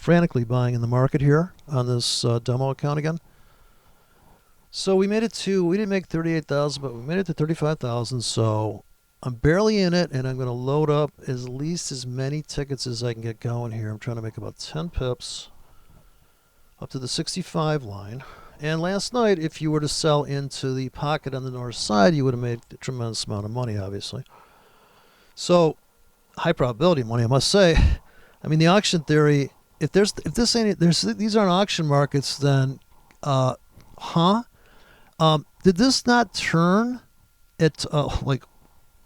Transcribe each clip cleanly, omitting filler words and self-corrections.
frantically buying in the market here on this demo account again. So we made it to, we didn't make 38,000, but we made it to 35,000. So I'm barely in it, and I'm going to load up at least as many tickets as I can get going here. I'm trying to make about 10 pips up to the 65 line. And last night, if you were to sell into the pocket on the north side, you would have made a tremendous amount of money, obviously. So high probability money, I must say. I mean, the auction theory, if these aren't auction markets, then did this not turn at like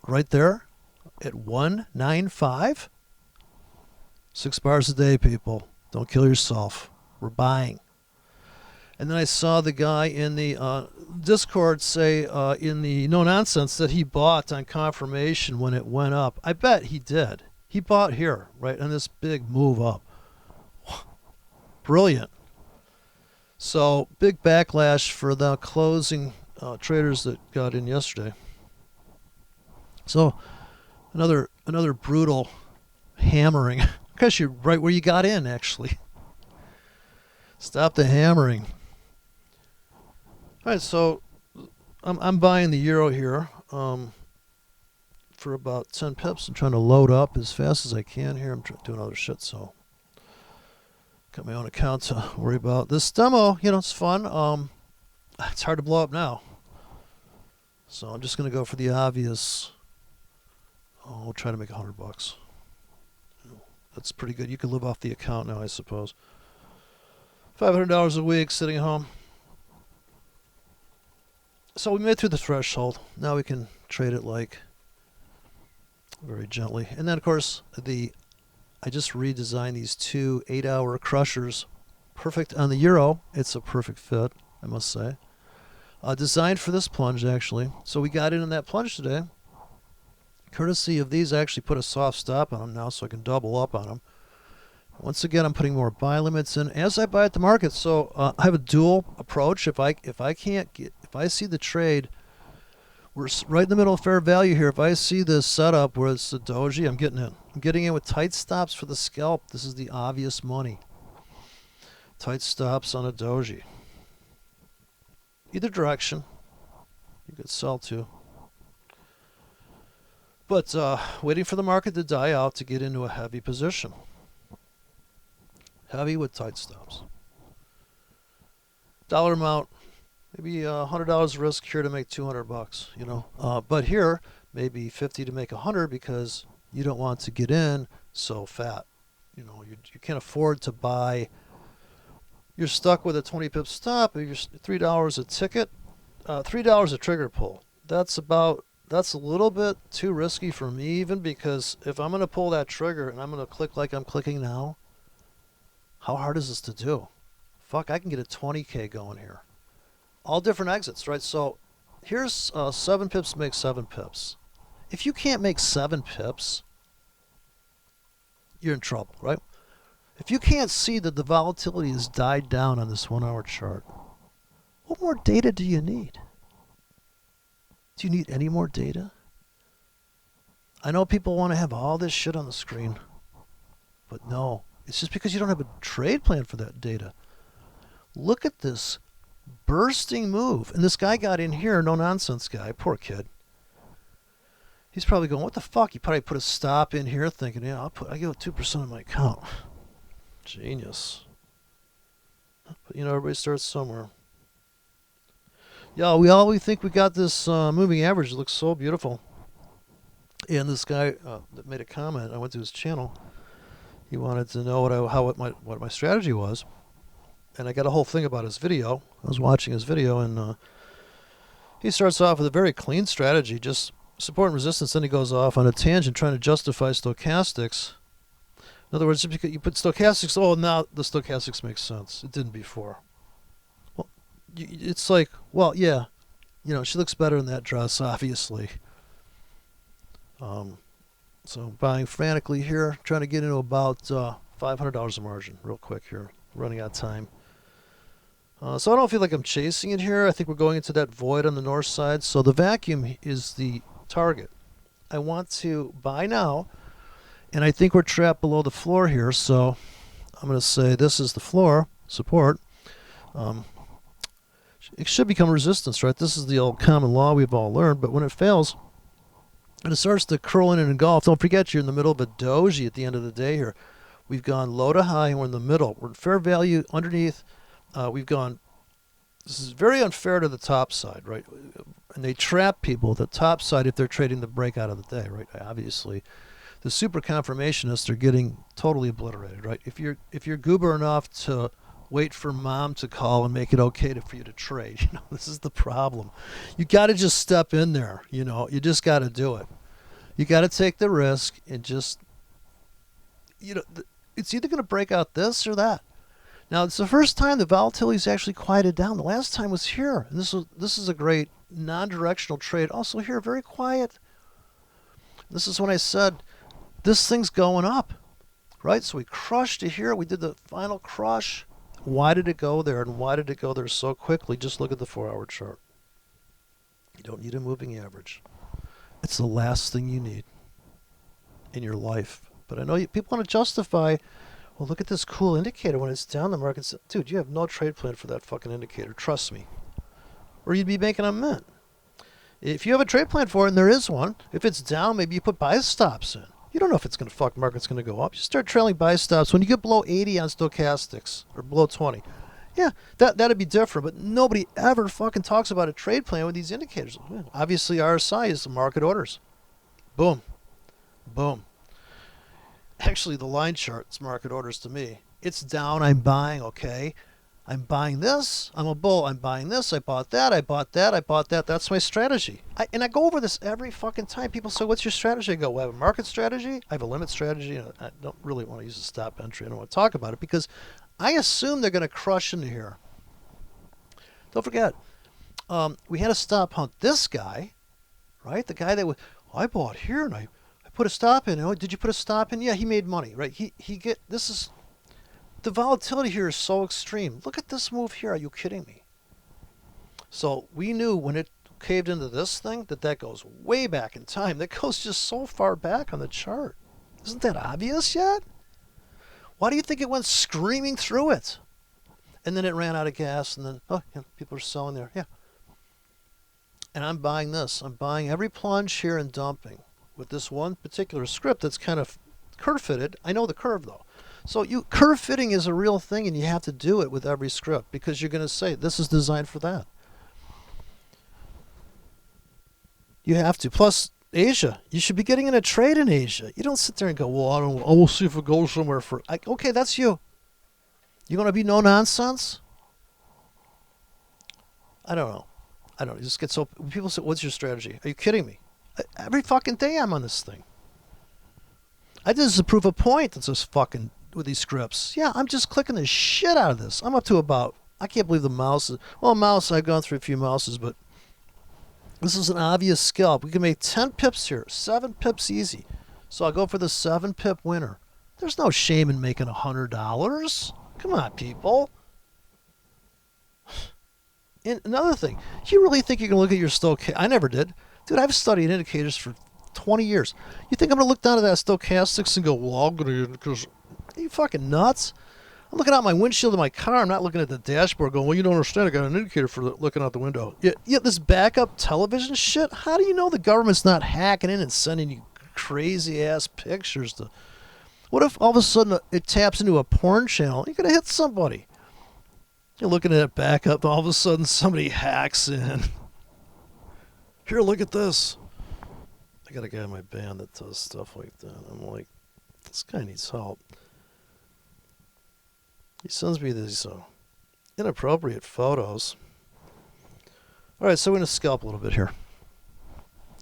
right there at 195? 6 bars a day, people. Don't kill yourself. We're buying. And then I saw the guy in the Discord say in the no nonsense that he bought on confirmation when it went up. I bet he did. He bought here, right, on this big move up. Brilliant. So big backlash for the closing traders that got in yesterday. So another brutal hammering. Because you're right where you got in, actually. Stop the hammering. All right, so I'm buying the euro here for about 10 pips. I'm trying to load up as fast as I can here. I'm doing other shit, so got my own account to worry about. This demo, it's fun. It's hard to blow up now. So I'm just going to go for the obvious. We'll try to make $100. That's pretty good. You can live off the account now, I suppose. $500 a week sitting at home. So we made it through the threshold. Now we can trade it like very gently. And then, of course, I just redesigned these 2 8-hour crushers. Perfect on the euro. It's a perfect fit, I must say. Designed for this plunge, actually. So we got in that plunge today. Courtesy of these, I actually put a soft stop on them now so I can double up on them. Once again, I'm putting more buy limits in as I buy at the market. So I have a dual approach. If I see the trade, we're right in the middle of fair value here. If I see this setup where it's a doji, I'm getting in. I'm getting in with tight stops for the scalp. This is the obvious money. Tight stops on a doji. Either direction, you could sell to. But waiting for the market to die out to get into a heavy position. Heavy with tight stops. Dollar amount, maybe $100 risk here to make $200. But here, maybe 50 to make 100 because you don't want to get in so fat. You can't afford to buy. You're stuck with a 20 pip stop. You're $3 a ticket, $3 a trigger pull. That's a little bit too risky for me even, because if I'm going to pull that trigger and I'm going to click like I'm clicking now, how hard is this to do? Fuck, I can get a 20K going here. All different exits, right? So here's 7 pips to make 7 pips. If you can't make 7 pips, you're in trouble, right? If you can't see that the volatility has died down on this 1-hour chart, what more data do you need? Do you need any more data? I know people want to have all this shit on the screen, but no. It's just because you don't have a trade plan for that data. Look at this bursting move. And this guy got in here, no nonsense guy, poor kid. He's probably going, what the fuck? He probably put a stop in here thinking, yeah, I give 2% of my account. Genius. But everybody starts somewhere. Yeah, we think we got this moving average. It looks so beautiful. And this guy that made a comment, I went to his channel. He wanted to know what my strategy was, and I got a whole thing about his video. I was watching his video, and he starts off with a very clean strategy, just support and resistance. Then he goes off on a tangent trying to justify stochastics. In other words, you put stochastics. Oh, now the stochastics makes sense. It didn't before. Well, it's like, well, yeah, she looks better in that dress, obviously. So buying frantically here, trying to get into about $500 a margin real quick here. Running out of time. So I don't feel like I'm chasing it here. I think we're going into that void on the north side. So the vacuum is the target. I want to buy now, and I think we're trapped below the floor here. So I'm going to say this is the floor support. Um, it should become resistance, right? This is the old common law we've all learned, but when it fails and it starts to curl in and engulf, don't forget you're in the middle of a doji at the end of the day here. We've gone low to high and we're in the middle. We're in fair value underneath. We've gone, this is very unfair to the top side, right? And they trap people at the top side if they're trading the breakout of the day, right? Obviously, the super confirmationists are getting totally obliterated, right? If you're goober enough to wait for mom to call and make it okay for you to trade, this is the problem. You got to just step in there, you just got to do it. You got to take the risk and just, it's either going to break out this or that. Now, it's the first time the volatility's actually quieted down. The last time was here. And this is a great non-directional trade. Also here, very quiet. This is when I said, this thing's going up, right? So we crushed to here. We did the final crush. Why did it go there? And why did it go there so quickly? Just look at the 4-hour chart. You don't need a moving average. It's the last thing you need in your life. But I know people want to justify, well, look at this cool indicator. When it's down, the market's... Dude, you have no trade plan for that fucking indicator. Trust me. Or you'd be making a mint. If you have a trade plan for it, and there is one, if it's down, maybe you put buy stops in. You don't know if it's going to fuck market's going to go up. You start trailing buy stops when you get below 80 on stochastics or below 20. Yeah, that'd be different, but nobody ever fucking talks about a trade plan with these indicators. Obviously, RSI is the market orders. Boom. Boom. Actually, the line chart's market orders to me. It's down, I'm buying, okay? I'm buying this, I'm a bull, I'm buying this, I bought that, I bought that, I bought that. That's my strategy. And I go over this every fucking time. People say, what's your strategy? I go, well, I have a market strategy, I have a limit strategy. I don't really want to use a stop entry. I don't want to talk about it because I assume they're going to crush into here. Don't forget, we had to stop hunt this guy, right? The guy that I bought here and I put a stop in. Oh, did you put a stop in? Yeah, he made money, right? The volatility here is so extreme. Look at this move here. Are you kidding me? So we knew when it caved into this thing that goes way back in time. That goes just so far back on the chart. Isn't that obvious yet? Why do you think it went screaming through it? And then it ran out of gas and then, people are selling there. Yeah. And I'm buying this. I'm buying every plunge here and dumping with this one particular script that's kind of curve fitted. I know the curve though. So curve fitting is a real thing and you have to do it with every script because you're going to say this is designed for that. You have to. Plus Asia, you should be getting in a trade in Asia. You don't sit there and go, well, we'll see if it goes somewhere for... okay, that's you. You going to be no nonsense? I don't know. You just get so... People say, what's your strategy? Are you kidding me? Every fucking day I'm on this thing. I did this to prove a point that's just fucking with these scripts. Yeah, I'm just clicking the shit out of this. I'm up to about... I can't believe the mouse is... Well, mouse, I've gone through a few mouses, but this is an obvious scalp. We can make 10 pips here. 7 pips easy. So I'll go for the 7 pip winner. There's no shame in making $100. Come on, people. And another thing, you really think you can look at your stochastic? I never did. Dude, I've studied indicators for 20 years. You think I'm going to look down at that stochastics and go, well, I'm going to... because are you fucking nuts? I'm looking out my windshield of my car. I'm not looking at the dashboard going, well, you don't understand. I got an indicator for looking out the window. Yeah, this backup television shit, how do you know the government's not hacking in and sending you crazy-ass pictures? What if all of a sudden it taps into a porn channel? You're going to hit somebody. You're looking at it backup, all of a sudden somebody hacks in. Here, look at this. I got a guy in my band that does stuff like that. I'm like, this guy needs help. He sends me these inappropriate photos. All right, so we're going to scalp a little bit here.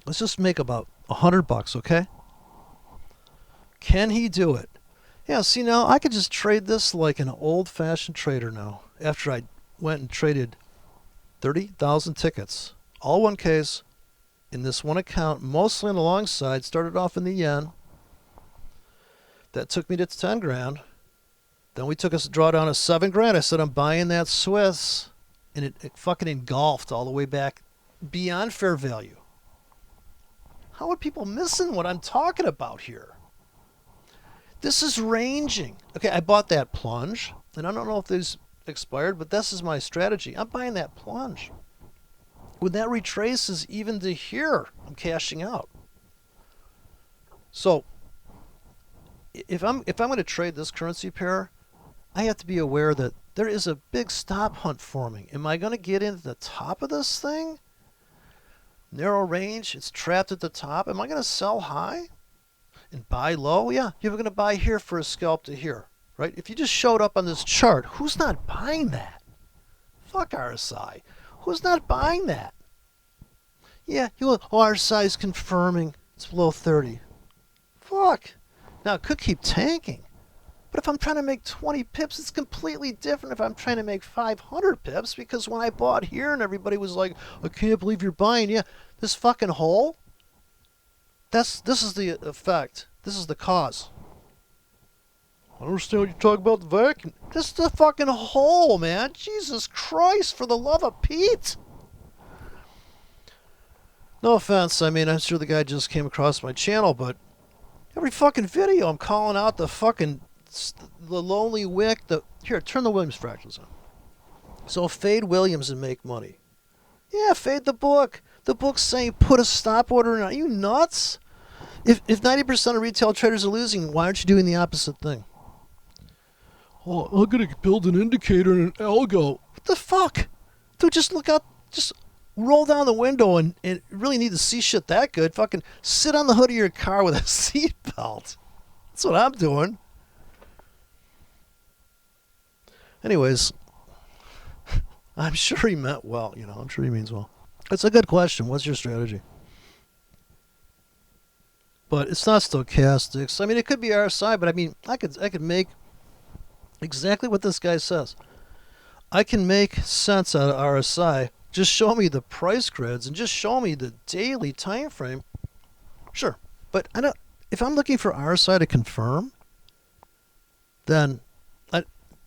Let's just make about $100, okay? Can he do it? Yeah, see now, I could just trade this like an old-fashioned trader now. After I went and traded 30,000 tickets, all 1Ks, in this one account, mostly on the long side, started off in the yen. That took me to 10 grand. Then we took a drawdown of 7 grand. I said, I'm buying that Swiss. And it fucking engulfed all the way back beyond fair value. How are people missing what I'm talking about here? This is ranging. Okay, I bought that plunge, and I don't know if these expired, but this is my strategy. I'm buying that plunge. When that retraces even to here, I'm cashing out. So if I'm going to trade this currency pair, I have to be aware that there is a big stop hunt forming. Am I going to get into the top of this thing? Narrow range, it's trapped at the top. Am I going to sell high and buy low? Yeah, you're going to buy here for a scalp to here, right? If you just showed up on this chart, who's not buying that? Fuck RSI. Who's not buying that? Yeah, RSI is confirming it's below 30. Fuck. Now, it could keep tanking. But if I'm trying to make 20 pips, it's completely different if I'm trying to make 500 pips, because when I bought here and everybody was like, I can't believe you're buying. Yeah, this fucking hole, this is the effect. This is the cause. I don't understand what you're talking about the vacuum. This is the fucking hole, man. Jesus Christ, for the love of Pete. No offense. I mean, I'm sure the guy just came across my channel, but every fucking video I'm calling out the lonely wick. Here, turn the Williams fractals on. So fade Williams and make money. Yeah, fade the book. The book's saying put a stop order in. Are you nuts? If 90% of retail traders are losing, why aren't you doing the opposite thing? Oh, I'm going to build an indicator and an algo. What the fuck? Dude, just look out. Just roll down the window and really need to see shit that good. Fucking sit on the hood of your car with a seatbelt. That's what I'm doing. Anyways, I'm sure he meant well. I'm sure he means well. It's a good question. What's your strategy? But it's not stochastics. I mean, it could be RSI, but I mean, I could make exactly what this guy says. I can make sense out of RSI. Just show me the price grids and just show me the daily time frame. Sure, but if I'm looking for RSI to confirm, then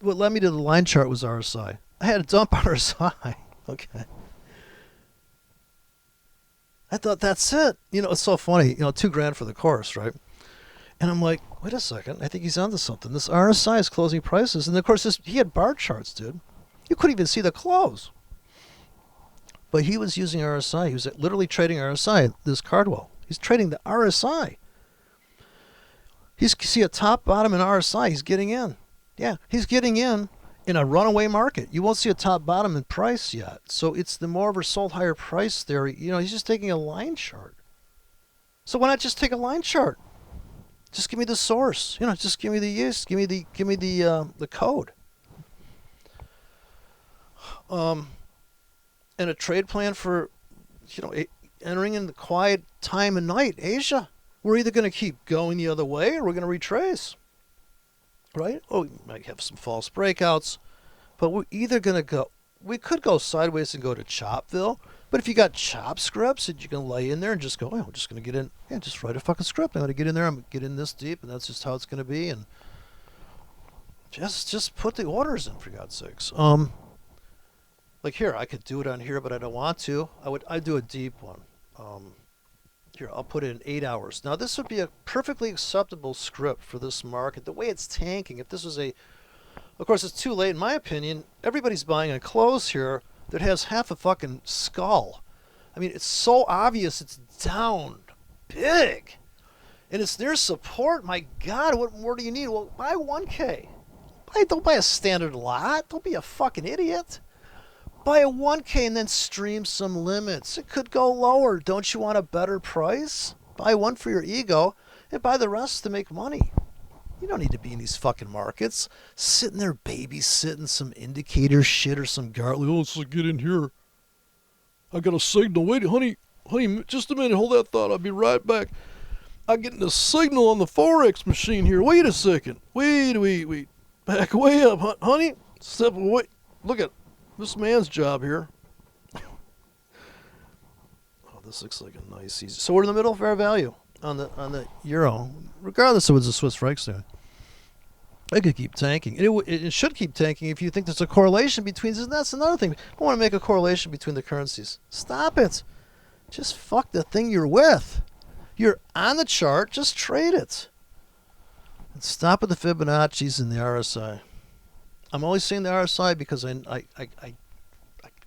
what led me to the line chart was RSI. I had to dump RSI. Okay. I thought that's it. It's so funny. $2,000 for the course, right? And I'm like, wait a second. I think he's onto something. This RSI is closing prices, and of course, he had bar charts, dude. You couldn't even see the close. But he was using RSI. He was literally trading RSI. This Cardwell. He's trading the RSI. See a top, bottom, and RSI. He's getting in. Yeah, he's getting in a runaway market. You won't see a top, bottom, and price yet. So it's the more of sold higher price theory. He's just taking a line chart. So why not just take a line chart? Just give me the source. Just give me the use. Give me the code. And a trade plan for, entering in the quiet time of night, Asia. We're either going to keep going the other way or we're going to retrace. Right? Oh, we might have some false breakouts, but we're either going to go, we could go sideways and go to Chopville, but if you got chop scripts that you can lay in there and just go, I'm just going to get in, just write a fucking script. I'm going to get in there, I'm going to get in this deep, and that's just how it's going to be, and just put the orders in, for God's sakes. Like here, I could do it on here, but I don't want to. I'd do a deep one. Here, I'll put it in 8 hours. Now, this would be a perfectly acceptable script for this market. The way it's tanking, if this was of course, it's too late, in my opinion. Everybody's buying a close here that has half a fucking skull. I mean, it's so obvious it's down big. And it's near support. My God, what more do you need? Well, buy 1K. Don't buy a standard lot. Don't be a fucking idiot. Buy a 1K and then stream some limits. It could go lower. Don't you want a better price? Buy one for your ego and buy the rest to make money. You don't need to be in these fucking markets sitting there babysitting some indicator shit or some garlic. Oh, let's get in here. I got a signal. Wait, honey, just a minute. Hold that thought. I'll be right back. I'm getting a signal on the Forex machine here. Wait a second. Wait. Back way up, honey. Step away. Look at this man's job here. Oh, this looks like a nice easy. So we're in the middle of fair value on the euro, regardless of what's the Swiss francs doing. It could keep tanking. It should keep tanking if you think there's a correlation between this. And that's another thing. I want to make a correlation between the currencies. Stop it. Just fuck the thing you're with. You're on the chart. Just trade it. Stop at the Fibonacci's and the RSI. I'm only saying the RSI because I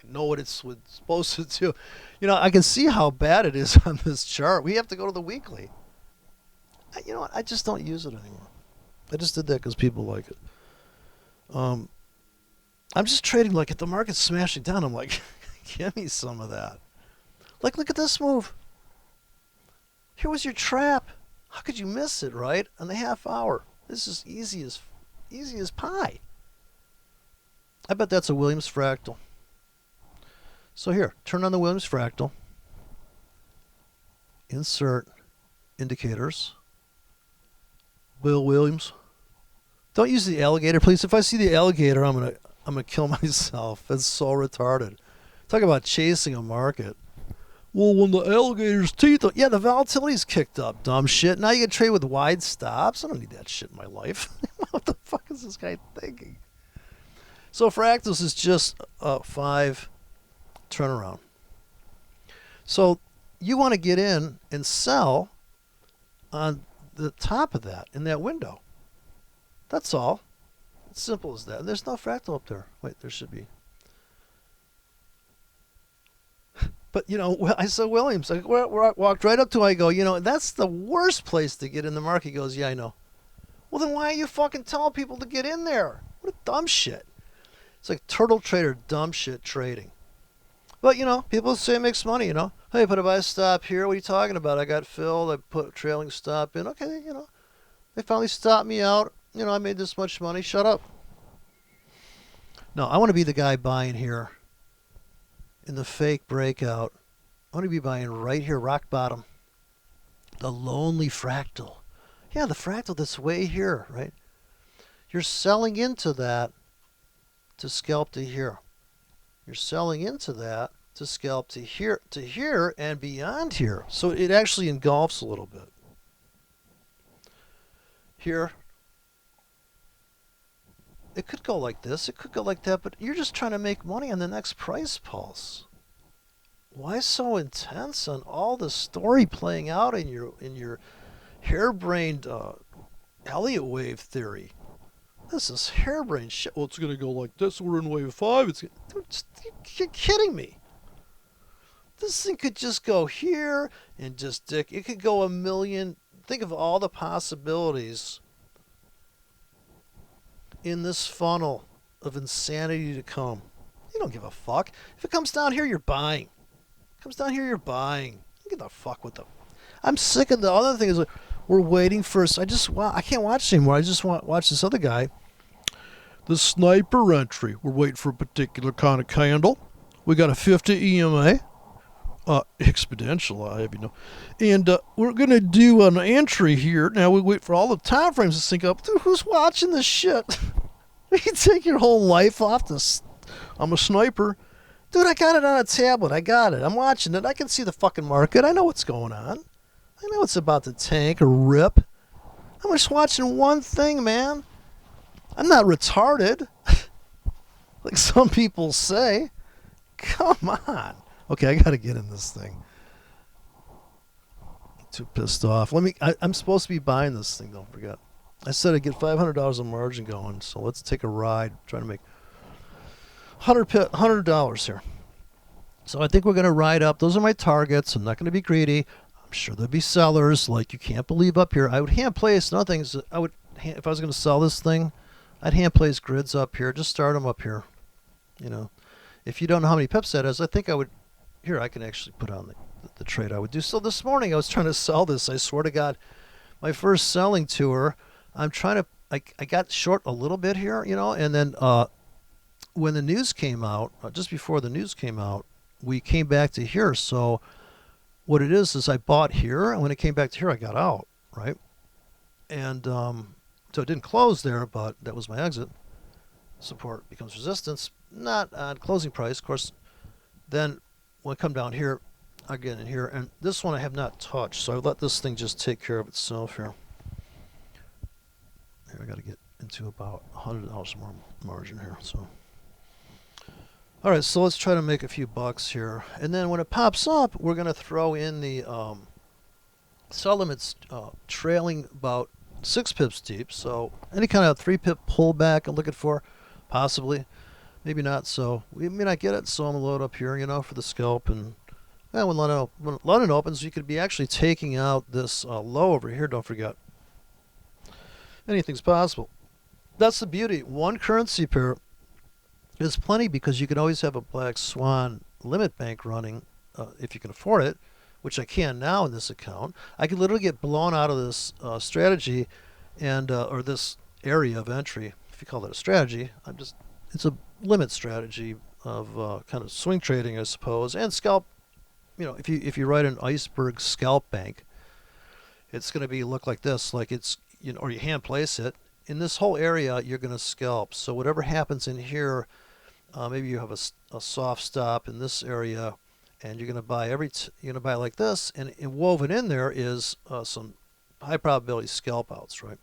know what it's supposed to do. You know, I can see how bad it is on this chart. We have to go to the weekly. You know what? I just don't use it anymore. I just did that because people like it. I'm just trading like if the market's smashing down, I'm like, give me some of that. Like, look at this move. Here was your trap. How could you miss it, right? On the half hour. This is easy as pie. I bet that's a Williams fractal. So here, turn on the Williams fractal. Insert indicators. Bill Williams. Don't use the alligator, please. If I see the alligator, I'm gonna kill myself. That's so retarded. Talk about chasing a market. Well, when the alligator's teeth, yeah, the volatility's kicked up, dumb shit. Now you can trade with wide stops. I don't need that shit in my life. What the fuck is this guy thinking? So fractals is just a 5 turnaround. So you want to get in and sell on the top of that in that window. That's all. It's simple as that. There's no fractal up there. Wait, there should be. But, you know, I saw Williams. I walked right up to him. I go, you know, that's the worst place to get in the market. He goes, yeah, I know. Well, then why are you fucking telling people to get in there? What a dumb shit. It's like turtle trader dumb shit trading. But, you know, people say it makes money, you know. Hey, put a buy stop here. What are you talking about? I got filled. I put a trailing stop in. Okay, you know. They finally stopped me out. You know, I made this much money. Shut up. No, I want to be the guy buying here in the fake breakout. I want to be buying right here, rock bottom. The lonely fractal. Yeah, the fractal that's way here, right? You're selling into that to scalp to here. You're selling into that to scalp to here and beyond here. So it actually engulfs a little bit. Here, it could go like this, it could go like that, but you're just trying to make money on the next price pulse. Why so intense on all the story playing out in your harebrained Elliott wave theory? This is harebrained shit. Well, it's gonna go like this. We're in wave 5. You're kidding me. This thing could just go here and just dick. It could go a million. Think of all the possibilities in this funnel of insanity to come. You don't give a fuck. If it comes down here, you're buying. It comes down here, you're buying. You give a fuck with them. I'm sick of the other thing is like, we're waiting for us. I can't watch anymore. I just want to watch this other guy. The sniper entry. We're waiting for a particular kind of candle. We got a 50 EMA. Exponential, you know. And we're going to do an entry here. Now we wait for all the time frames to sync up. Dude, who's watching this shit? You take your whole life off this. I'm a sniper. Dude, I got it on a tablet. I got it. I'm watching it. I can see the fucking market. I know what's going on. I know it's about to tank or rip. I'm just watching one thing, man. I'm not retarded. Like some people say. Come on. Okay, I gotta get in this thing. I'm too pissed off. I'm supposed to be buying this thing, don't forget. I said I'd get $500 of margin going, so let's take a ride. Trying to make $100 here. So I think we're gonna ride up. Those are my targets. I'm not gonna be greedy. I'm sure there'll be sellers like you can't believe up here. I would hand place another thing is if I was gonna sell this thing, I'd hand place grids up here. Just start them up here. You know, if you don't know how many pips that is, I think I would. Here, I can actually put on the trade I would do. So this morning I was trying to sell this. I swear to God, my first selling tour, I'm trying to, I got short a little bit here, you know, and then when the news came out, just before the news came out, we came back to here. So what it is I bought here, and when it came back to here, I got out, right? And so it didn't close there, but that was my exit. Support becomes resistance, not on closing price, of course. Then when I come down here, I get in here, and this one I have not touched, so I let this thing just take care of itself here. Here, I got to get into about $100 more margin here. So, all right, so let's try to make a few bucks here, and then when it pops up, we're going to throw in the sell limits trailing about 6 pips deep. So any kind of 3 pip pullback I'm looking for, possibly. Maybe not. So we may not get it. So I'm gonna load up here, for the scalp. And when London opens, you could be actually taking out this low over here. Don't forget, anything's possible. That's the beauty. One currency pair is plenty because you can always have a black swan limit bank running if you can afford it, which I can now in this account. I could literally get blown out of this strategy and or this area of entry, if you call that a strategy. It's a limit strategy of kind of swing trading, I suppose, and scalp. If you write an iceberg scalp bank, it's going to be look like this, like it's or you hand place it in this whole area. You're going to scalp. So whatever happens in here, maybe you have a soft stop in this area, and you're going to buy you're going to buy like this, and woven in there is some high probability scalp outs, right?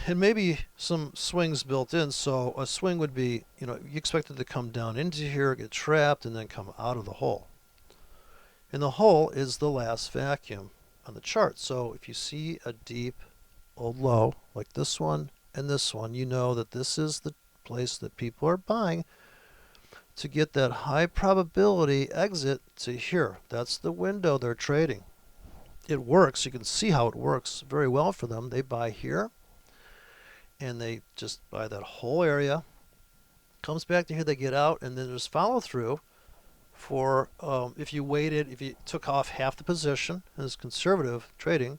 And maybe some swings built in. So a swing would be, you expect it to come down into here, get trapped, and then come out of the hole. And the hole is the last vacuum on the chart. So if you see a deep old low like this one and this one, you know that this is the place that people are buying to get that high probability exit to here. That's the window they're trading. It works. You can see how it works very well for them. They buy here, and they just buy that whole area. Comes back to here, they get out, and then there's follow through for if you took off half the position as conservative trading.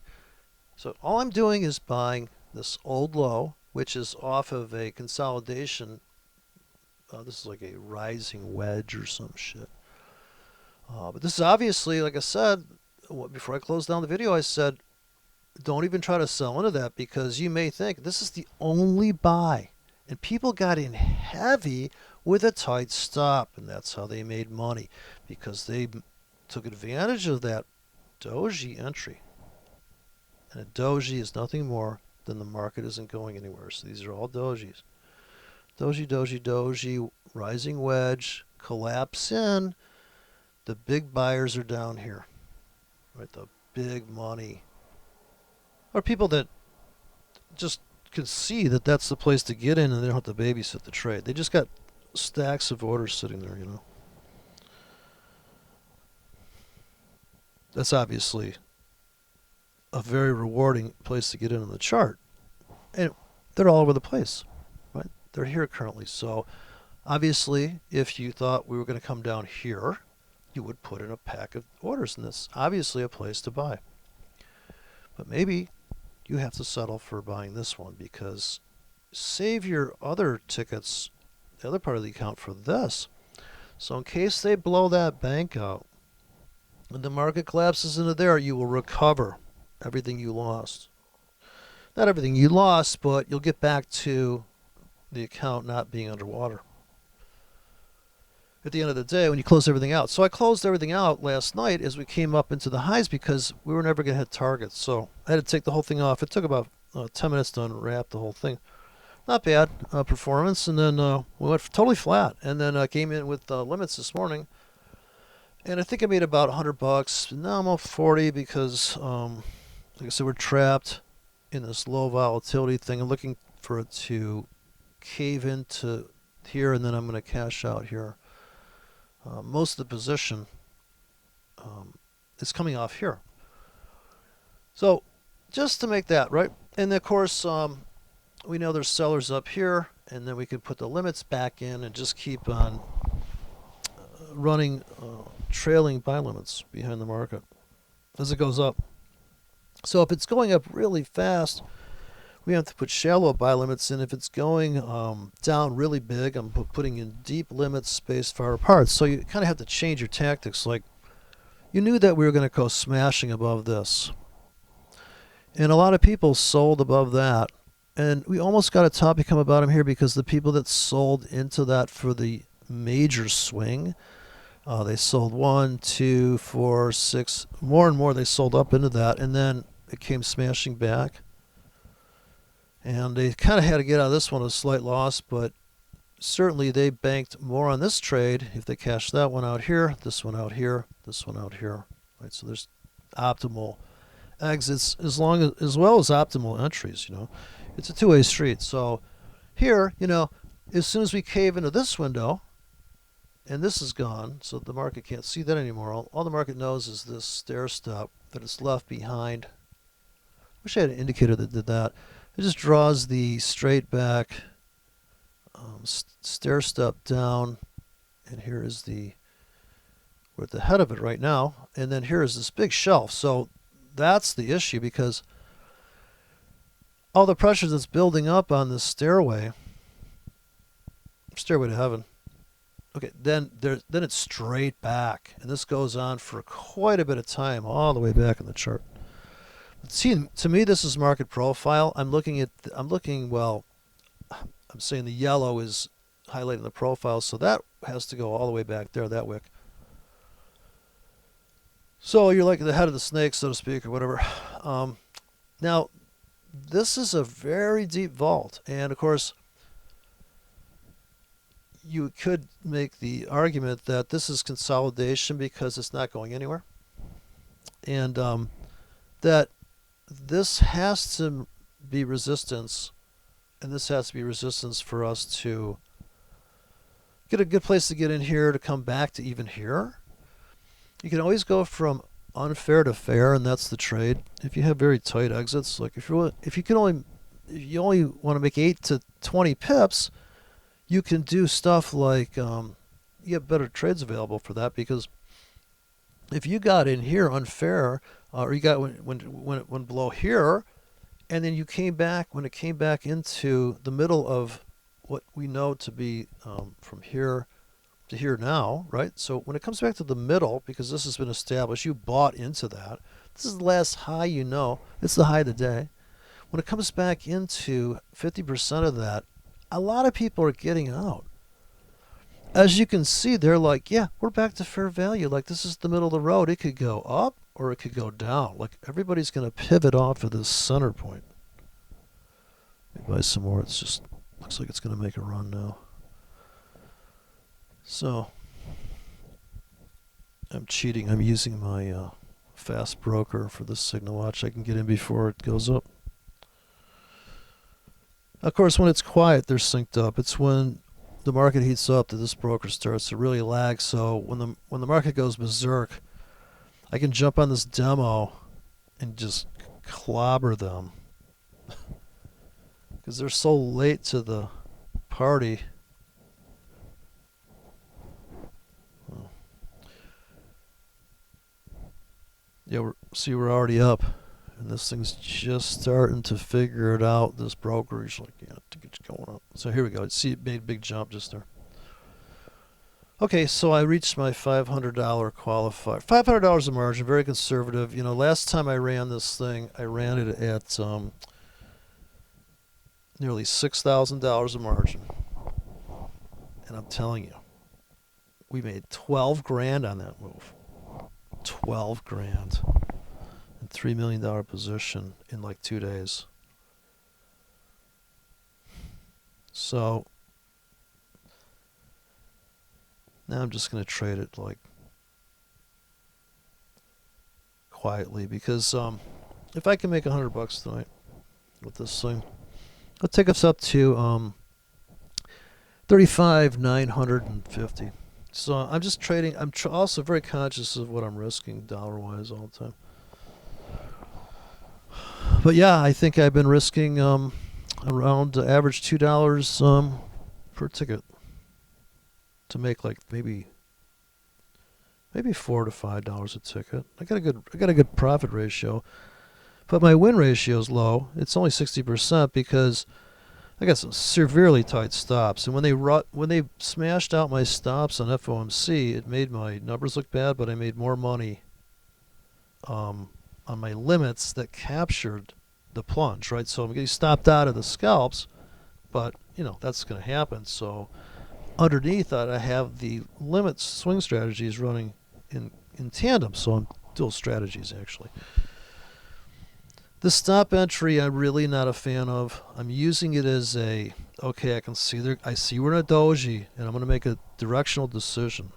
So all I'm doing is buying this old low, which is off of a consolidation. This is like a rising wedge or some shit. But this is obviously, like I said, before I closed down the video, I said, don't even try to sell into that because you may think this is the only buy. And people got in heavy with a tight stop, and that's how they made money because they took advantage of that doji entry. And a doji is nothing more than the market isn't going anywhere. So these are all dojis. Doji, doji, doji, rising wedge, collapse in. The big buyers are down here, right? The big money. Or people that just can see that that's the place to get in and they don't have to babysit the trade. They just got stacks of orders sitting there, That's obviously a very rewarding place to get in on the chart. And they're all over the place, right? They're here currently. So obviously, if you thought we were going to come down here, you would put in a pack of orders, and that's obviously a place to buy. But maybe you have to settle for buying this one because save your other tickets, the other part of the account, for this. So in case they blow that bank out and the market collapses into there, you will recover everything you lost. Not everything you lost, but you'll get back to the account not being underwater at the end of the day when you close everything out. So I closed everything out last night as we came up into the highs because we were never going to hit targets. So I had to take the whole thing off. It took about 10 minutes to unwrap the whole thing. Not bad performance. And then we went totally flat. And then I came in with limits this morning. And I think I made about $100. Now I'm up 40 because, like I said, we're trapped in this low volatility thing. I'm looking for it to cave into here, and then I'm going to cash out here. Most of the position is coming off here. So just to make that right. And of course, we know there's sellers up here, and then we can put the limits back in and just keep on running trailing buy limits behind the market as it goes up. So if it's going up really fast, we have to put shallow buy limits in. If it's going down really big, I'm putting in deep limits spaced far apart. So you kind of have to change your tactics. Like, you knew that we were going to go smashing above this. And a lot of people sold above that. And we almost got a top become a bottom here because the people that sold into that for the major swing, they sold 1, 2, 4, 6, more and more they sold up into that. And then it came smashing back. And they kind of had to get out of this one a slight loss, but certainly they banked more on this trade if they cashed that one out here, this one out here, this one out here. Right, so there's optimal exits as well as optimal entries. It's a two-way street. So here, as soon as we cave into this window, and this is gone, so the market can't see that anymore. All the market knows is this stair step that it's left behind. Wish I had an indicator that did that. It just draws the straight back stair step down, and here is we're at the head of it right now, and then here is this big shelf. So that's the issue, because all the pressure that's building up on this stairway to heaven. Okay, then it's straight back, and this goes on for quite a bit of time, all the way back in the chart. But see, to me, this is market profile. I'm saying the yellow is highlighting the profile, so that has to go all the way back there, that wick. So you're like the head of the snake, so to speak, or whatever. Now, this is a very deep vault, and of course, you could make the argument that this is consolidation because it's not going anywhere, and that this has to be resistance, and this has to be resistance for us to get a good place to get in here, to come back to even here. You can always go from unfair to fair, and that's the trade. If you have very tight exits, like if you only want to make 8 to 20 pips, you can do stuff like you get better trades available for that, because if you got in here unfair, or you got when below here, and then you came back when it came back into the middle of what we know to be from here to here now, right? So when it comes back to the middle, because this has been established, you bought into that. This is the last high, it's the high of the day. When it comes back into 50% of that, a lot of people are getting out. As you can see, they're like, yeah, we're back to fair value. Like, this is the middle of the road. It could go up or it could go down. Like, everybody's going to pivot off of this center point. Let me buy some more. It's just looks like it's going to make a run now. So, I'm cheating. I'm using my fast broker for this signal watch. I can get in before it goes up. Of course, when it's quiet, they're synced up. It's when the market heats up that this broker starts to really lag. So when the market goes berserk, I can jump on this demo and just clobber them because they're so late to the party. Yeah, we're already up. And this thing's just starting to figure it out. This broker is like, yeah, to get going up. So here we go. See, it made a big jump just there. Okay, so I reached my $500 qualifier. $500 a margin, very conservative. Last time I ran this thing, I ran it at nearly $6,000 a margin. And I'm telling you, we made 12 grand on that move. 12 grand. And $3 million position in like 2 days. So now I'm just going to trade it like quietly, because if I can make $100 tonight with this thing, it'll take us up to 35,950. So I'm just trading. I'm also very conscious of what I'm risking dollar-wise all the time. But yeah, I think I've been risking around average $2 per ticket to make like maybe $4 to $5 a ticket. I got a good profit ratio, but my win ratio is low. It's only 60% because I got some severely tight stops. And when they smashed out my stops on FOMC, it made my numbers look bad, but I made more money on my limits that captured the plunge, right? So I'm getting stopped out of the scalps, but that's going to happen. So underneath that, I have the limit swing strategies running in tandem. So I'm dual strategies actually. The stop entry, I'm really not a fan of. I'm using it as okay, I see we're in a doji, and I'm going to make a directional decision.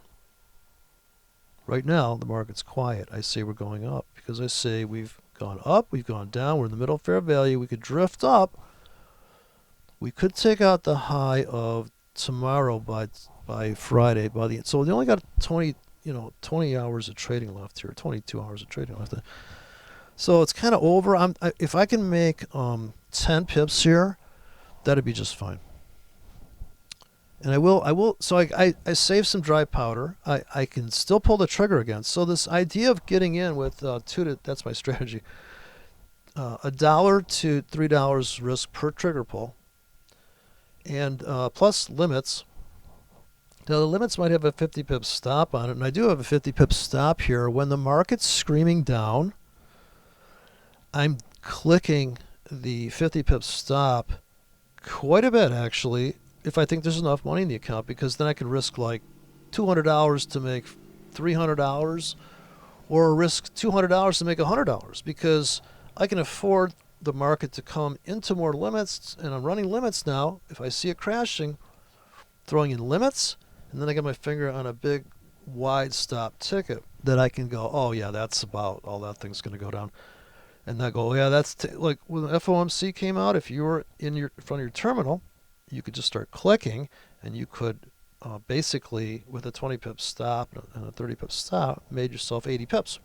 Right now, the market's quiet. I say we're going up because I say we've gone up, we've gone down, we're in the middle of fair value. We could drift up. We could take out the high of tomorrow by Friday. So we only got 20 hours of trading left here, 22 hours of trading left. So it's kind of over. If I can make 10 pips here, that'd be just fine. And I will. So I save some dry powder. I can still pull the trigger again. So this idea of getting in with that's my strategy. $1 to $3 risk per trigger pull, and plus limits. Now the limits might have a 50 pip stop on it, and I do have a 50 pip stop here. When the market's screaming down, I'm clicking the 50 pip stop quite a bit actually, if I think there's enough money in the account, because then I can risk like $200 to make $300, or risk $200 to make $100, because I can afford the market to come into more limits, and I'm running limits now. If I see it crashing, throwing in limits, and then I get my finger on a big wide stop ticket that I can go, oh yeah, that's about all that thing's going to go down. And I go, yeah, that's like when FOMC came out, if you were in front of your terminal, you could just start clicking, and you could basically, with a 20 pip stop and a 30 pip stop, made yourself 80 pips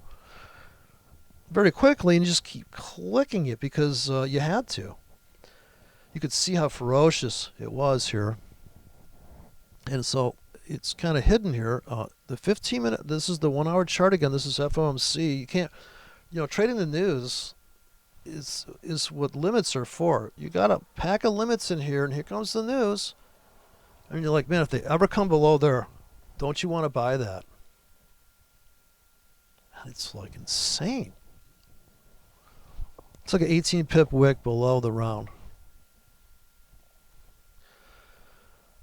very quickly, and you just keep clicking it because you had to. You could see how ferocious it was here. And so it's kind of hidden here. The 15-minute, this is the 1 hour chart again. This is FOMC. You can't, trading the news is what limits are for. You got a pack of limits in here, and here comes the news. And you're like, man, if they ever come below there, don't you want to buy that? And it's like insane. It's like an 18 pip wick below the round.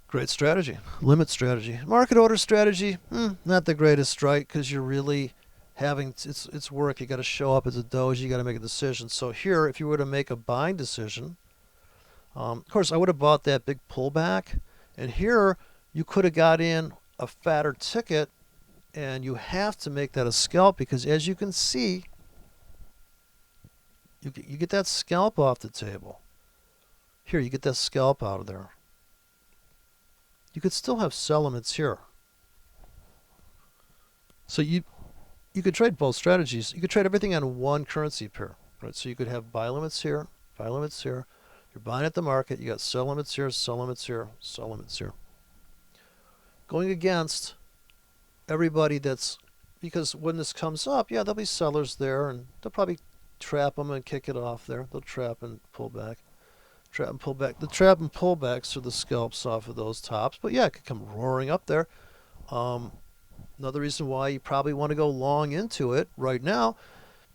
Great strategy. Limit strategy. Market order strategy, not the greatest, right? Because you're really having, it's work. You got to show up as a doji. You got to make a decision. So here, if you were to make a buying decision, of course, I would have bought that big pullback. And here, you could have got in a fatter ticket, and you have to make that a scalp, because as you can see, you get that scalp off the table. Here, you get that scalp out of there. You could still have sell limits here. So you could trade both strategies. You could trade everything on one currency pair, right? So you could have buy limits here, buy limits here. You're buying at the market. You got sell limits here, sell limits here, sell limits here. Going against everybody because when this comes up, yeah, there'll be sellers there, and they'll probably trap them and kick it off there. They'll trap and pull back. Trap and pull back. The trap and pullbacks are the scalps off of those tops. But yeah, it could come roaring up there. Another reason why you probably want to go long into it right now,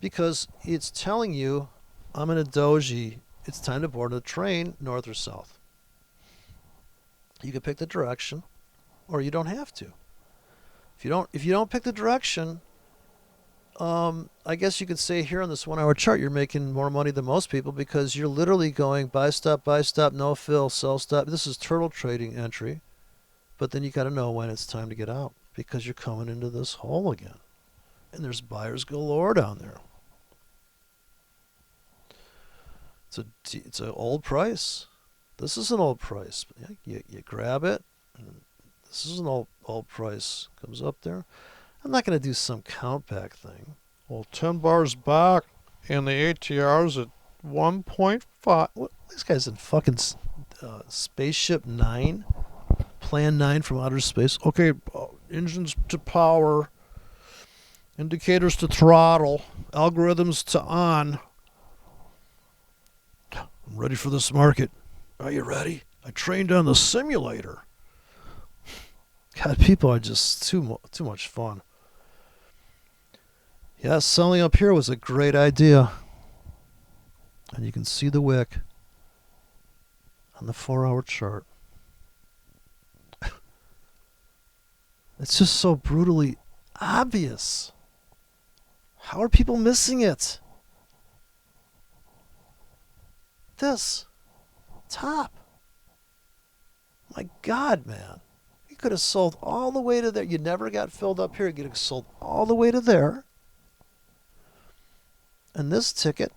because it's telling you, I'm in a doji. It's time to board a train, north or south. You can pick the direction, or you don't have to. If you don't pick the direction, I guess you could say here on this 1 hour chart, you're making more money than most people, because you're literally going buy stop, no fill, sell stop. This is turtle trading entry. But then you got to know when it's time to get out, because you're coming into this hole again. And there's buyers galore down there. It's an old price. This is an old price. You grab it. And this is an old price. Comes up there. I'm not going to do some count back thing. Well, 10 bars back, and the ATR's at 1.5. What? This guy's in fucking Spaceship 9? Plan 9 from outer space. Okay, engines to power. Indicators to throttle. Algorithms to on. I'm ready for this market. Are you ready? I trained on the simulator. God, people are just too much fun. Yeah, selling up here was a great idea. And you can see the wick on the 4 hour chart. It's just so brutally obvious. How are people missing it? This top. My God, man. You could have sold all the way to there. You never got filled up here. You could have sold all the way to there. And this ticket,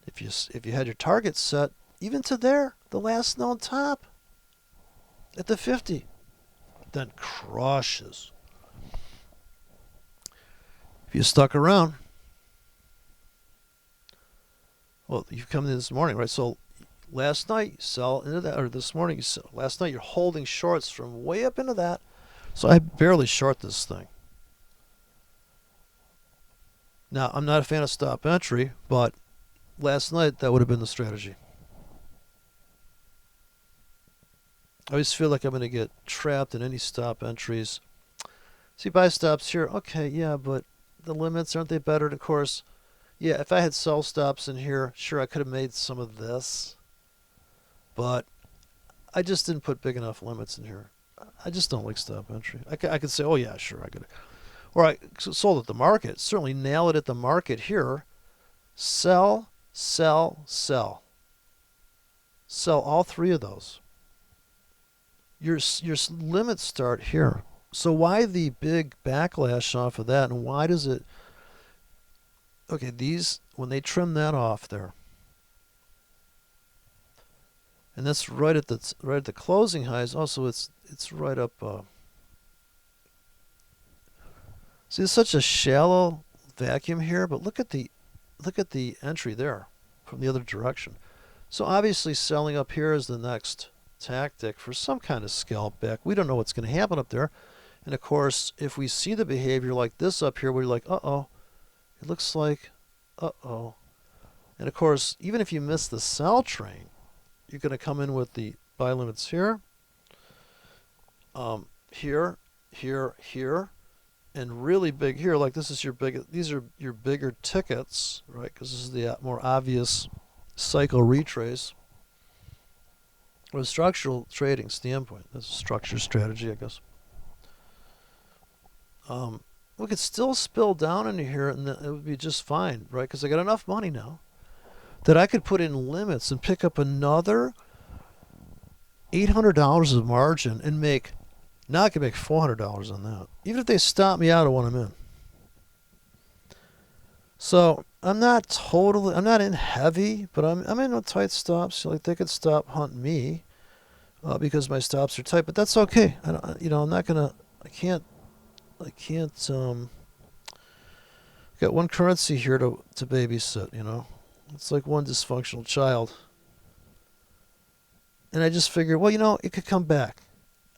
if you had your target set, even to there, the last known top at the 50, then crushes. If you stuck around, well, you've come in this morning, right? So last night you sell into that, or this morning last night you're holding shorts from way up into that. So I barely short this thing. Now, I'm not a fan of stop entry, but last night that would have been the strategy. I always feel like I'm going to get trapped in any stop entries. See, buy stops here. Okay, yeah, but the limits, aren't they better? And of course, yeah, if I had sell stops in here, sure, I could have made some of this. But I just didn't put big enough limits in here. I just don't like stop entry. I could say, oh, yeah, sure, I could. Or I sold at the market. Certainly nail it at the market here. Sell, sell, sell. Sell all three of those. Your limits start here. So why the big backlash off of that, and why does it? Okay, these, when they trim that off there, and that's right at the closing highs. Also, it's right up. See, it's such a shallow vacuum here, but look at the entry there from the other direction. So obviously, selling up here is the next tactic for some kind of scalp back. We don't know what's going to happen up there. And of course, if we see the behavior like this up here, we're like, uh-oh. It looks like, uh-oh. And of course, even if you miss the sell train, you're going to come in with the buy limits here, here, here, here, and really big here. Like this is these are your bigger tickets, right? Because this is the more obvious cycle retrace. From a structural trading standpoint, that's a structure strategy, I guess. We could still spill down into here and it would be just fine, right? Because I got enough money now that I could put in limits and pick up another $800 of margin and now I can make $400 on that. Even if they stop me out of when I'm in. So I'm not in heavy, but I'm in with tight stops. Like they could stop hunting me because my stops are tight, but that's okay. I'm not gonna. I can't. Got one currency here to babysit. It's like one dysfunctional child, and I just figured, well, it could come back.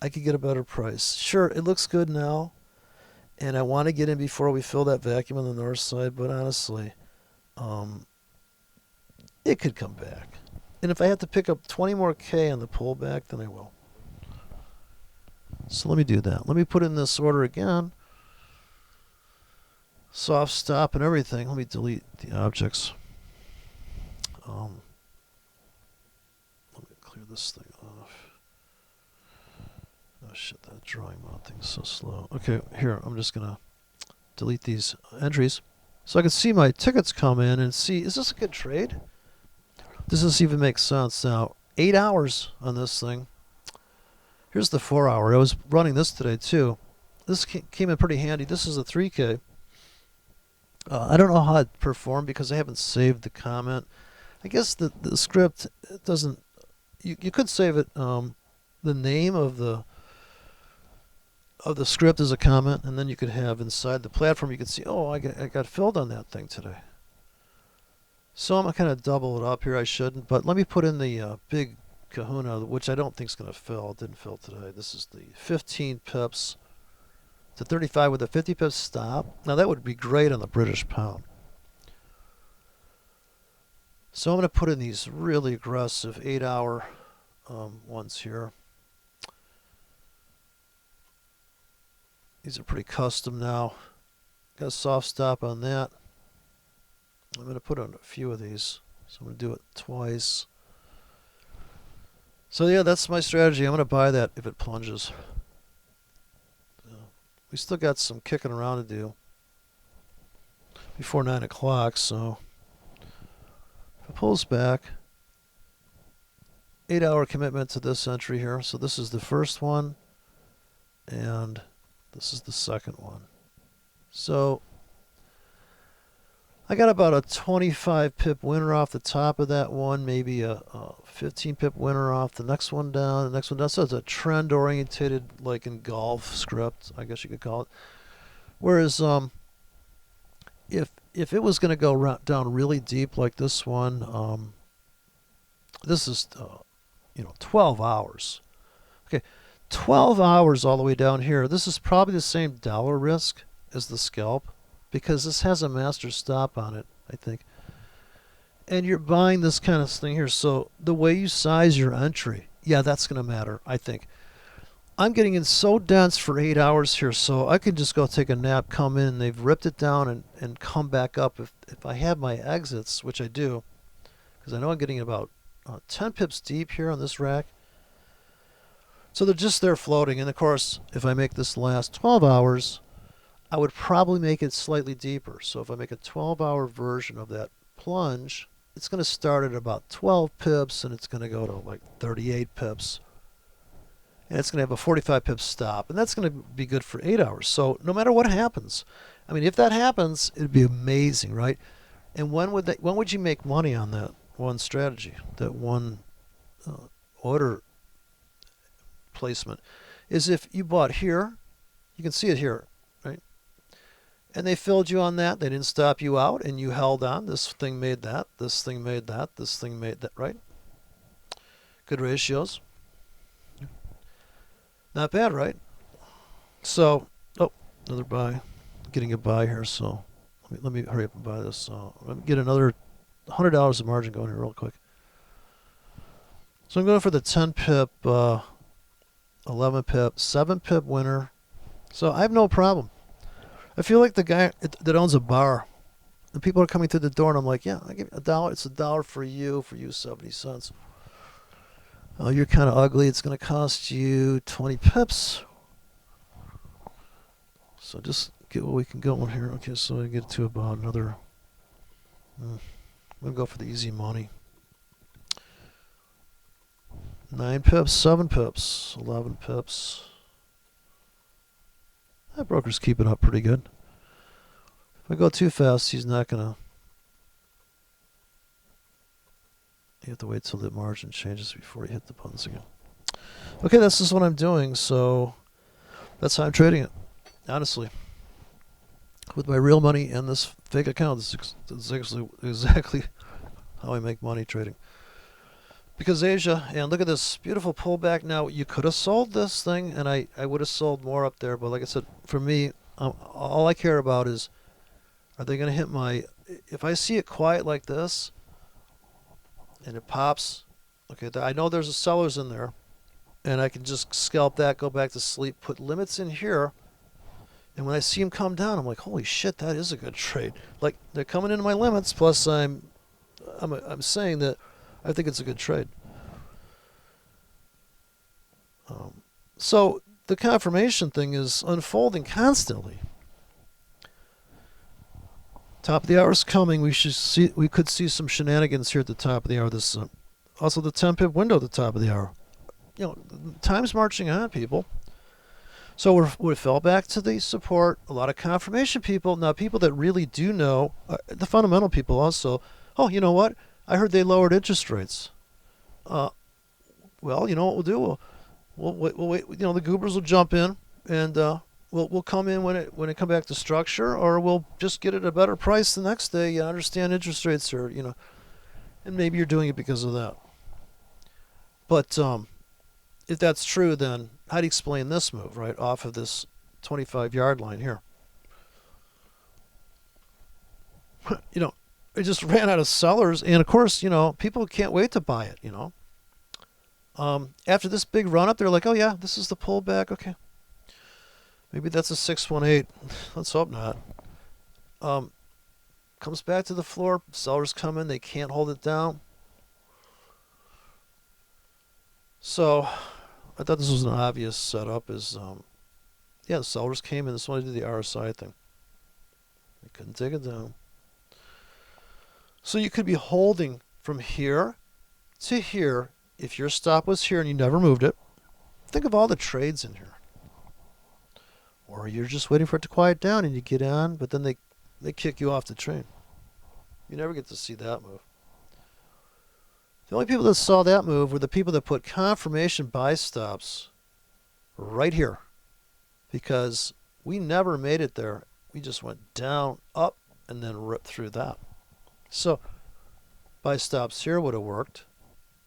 I could get a better price. Sure, it looks good now. And I want to get in before we fill that vacuum on the north side, but honestly, it could come back. And if I have to pick up 20 more K on the pullback, then I will. So let me do that. Let me put in this order again. Soft stop and everything. Let me delete the objects. Let me clear this thing off. Oh shit, that drawing mount thing's so slow. Okay, here, I'm just gonna delete these entries so I can see my tickets come in and see, is this a good trade? Does this even make sense? Now, 8 hours on this thing. Here's the 4 hour. I was running this today too. This came in pretty handy. This is a 3K. I don't know how it performed because I haven't saved the comment. I guess the script doesn't, you could save it, the name of the script as a comment, and then you could have inside the platform, you could see, oh, I got filled on that thing today. So I'm going to kind of double it up here. I shouldn't, but let me put in the big kahuna, which I don't think is going to fill. It didn't fill today. This is the 15 pips to 35 with a 50 pips stop. Now that would be great on the British pound. So I'm going to put in these really aggressive 8 hour ones here. These are pretty custom now. Got a soft stop on that. I'm going to put on a few of these. So I'm going to do it twice. So yeah, that's my strategy. I'm going to buy that if it plunges. We still got some kicking around to do before 9 o'clock. So if it pulls back, 8 hour commitment to this entry here. So this is the first one. And this is the second one. So I got about a 25 pip winner off the top of that one, maybe a 15 pip winner off the next one down, the next one down. So it's a trend orientated, like in golf script, I guess you could call it. Whereas if it was going to go down really deep like this one, this is 12 hours. Okay, 12 hours all the way down here. This is probably the same dollar risk as the scalp because this has a master stop on it, I think. And you're buying this kind of thing here. So the way you size your entry, yeah, that's going to matter, I think. I'm getting in so dense for 8 hours here, so I can just go take a nap, come in, they've ripped it down and come back up. If I have my exits, which I do, because I know I'm getting about 10 pips deep here on this rack. So they're just there floating. And of course, if I make this last 12 hours, I would probably make it slightly deeper. So if I make a 12-hour version of that plunge, it's going to start at about 12 pips and it's going to go to like 38 pips. And it's going to have a 45 pip stop. And that's going to be good for 8 hours. So no matter what happens, I mean, if that happens, it'd be amazing, right? And when would you make money on that one strategy, that one order placement? Is if you bought here, you can see it here, right? And they filled you on that. They didn't stop you out, and you held on. This thing made that. This thing made that. This thing made that, right? Good ratios. Not bad, right? So, another buy. Getting a buy here, so let me hurry up and buy this. Let me get another $100 of margin going here real quick. So I'm going for the 10 pip, 11 pip, 7 pip winner. So I have no problem. I feel like the guy that owns a bar. And people are coming through the door, and I'm like, yeah, I give you $1. It's $1 for you 70 cents. Oh, you're kind of ugly. It's going to cost you 20 pips. So just get what we can go on here. Okay, so I get to about another. I'm going to go for the easy money. 9 pips, 7 pips, 11 pips. That broker's keeping up pretty good. If I go too fast, he's not going to. You have to wait till the margin changes before you hit the buttons again. Okay, this is what I'm doing, so that's how I'm trading it, honestly. With my real money and this fake account, this is exactly how I make money trading. Because Asia, and look at this beautiful pullback. Now, you could have sold this thing, and I would have sold more up there, but like I said, for me, all I care about is, are they going to hit my, if I see it quiet like this, and it pops, okay, I know there's a sellers in there, and I can just scalp that, go back to sleep, put limits in here, and when I see them come down, I'm like, holy shit, that is a good trade. Like, they're coming into my limits, plus I'm saying that I think it's a good trade. So the confirmation thing is unfolding constantly. Top of the hour is coming. We could see some shenanigans here at the top of the hour. This also the 10 pip window at the top of the hour. You know, time's marching on, people. So we fell back to the support. A lot of confirmation people. Now, people that really do know, the fundamental people also. Oh, you know what? I heard they lowered interest rates. Well, you know what we'll do? We'll wait. You know, the goobers will jump in, and we'll come in when it come back to structure, or we'll just get it at a better price the next day. You understand interest rates are, you know, and maybe you're doing it because of that. But if that's true, then how do you explain this move, right, off of this 25-yard line here? You know, it just ran out of sellers, and of course, you know, people can't wait to buy it, you know. After this big run up, they're like, oh yeah, this is the pullback, okay. Maybe that's a 618. Let's hope not. Comes back to the floor, sellers come in, they can't hold it down. So I thought this was an obvious setup. Yeah, the sellers came in. This one did the RSI thing. They couldn't take it down. So you could be holding from here to here. If your stop was here and you never moved it, think of all the trades in here. Or you're just waiting for it to quiet down and you get on, but then they kick you off the train. You never get to see that move. The only people that saw that move were the people that put confirmation buy stops right here, because we never made it there. We just went down, up, and then ripped through that. So buy stops here would have worked,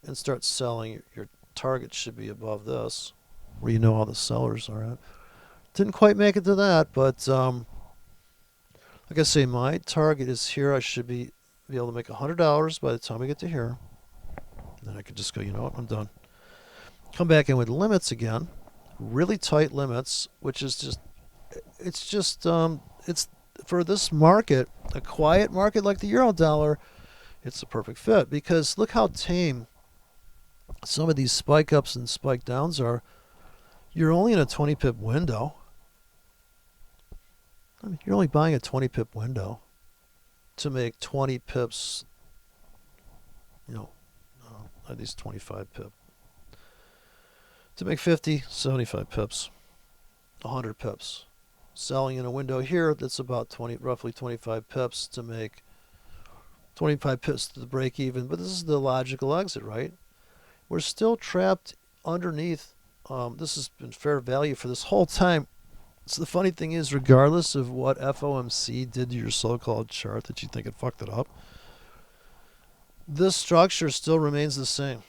and start selling. Your target should be above this, where you know all the sellers are at. Didn't quite make it to that, but like I say, my target is here. I should be able to make $100 by the time I get to here. Then I could just go, you know what, I'm done. Come back in with limits again, really tight limits, which is just, it's for this market, a quiet market like the Eurodollar, it's a perfect fit, because look how tame some of these spike ups and spike downs are. You're only in a 20 pip window. I mean, you're only buying a 20 pip window to make 20 pips, you know, at least 25 pip. To make 50, 75 pips, 100 pips. Selling in a window here that's about roughly 25 pips to make 25 pips to the break even. But this is the logical exit, right? We're still trapped underneath. This has been fair value for this whole time. So the funny thing is, regardless of what FOMC did to your so-called chart that you think it fucked it up, this structure still remains the same.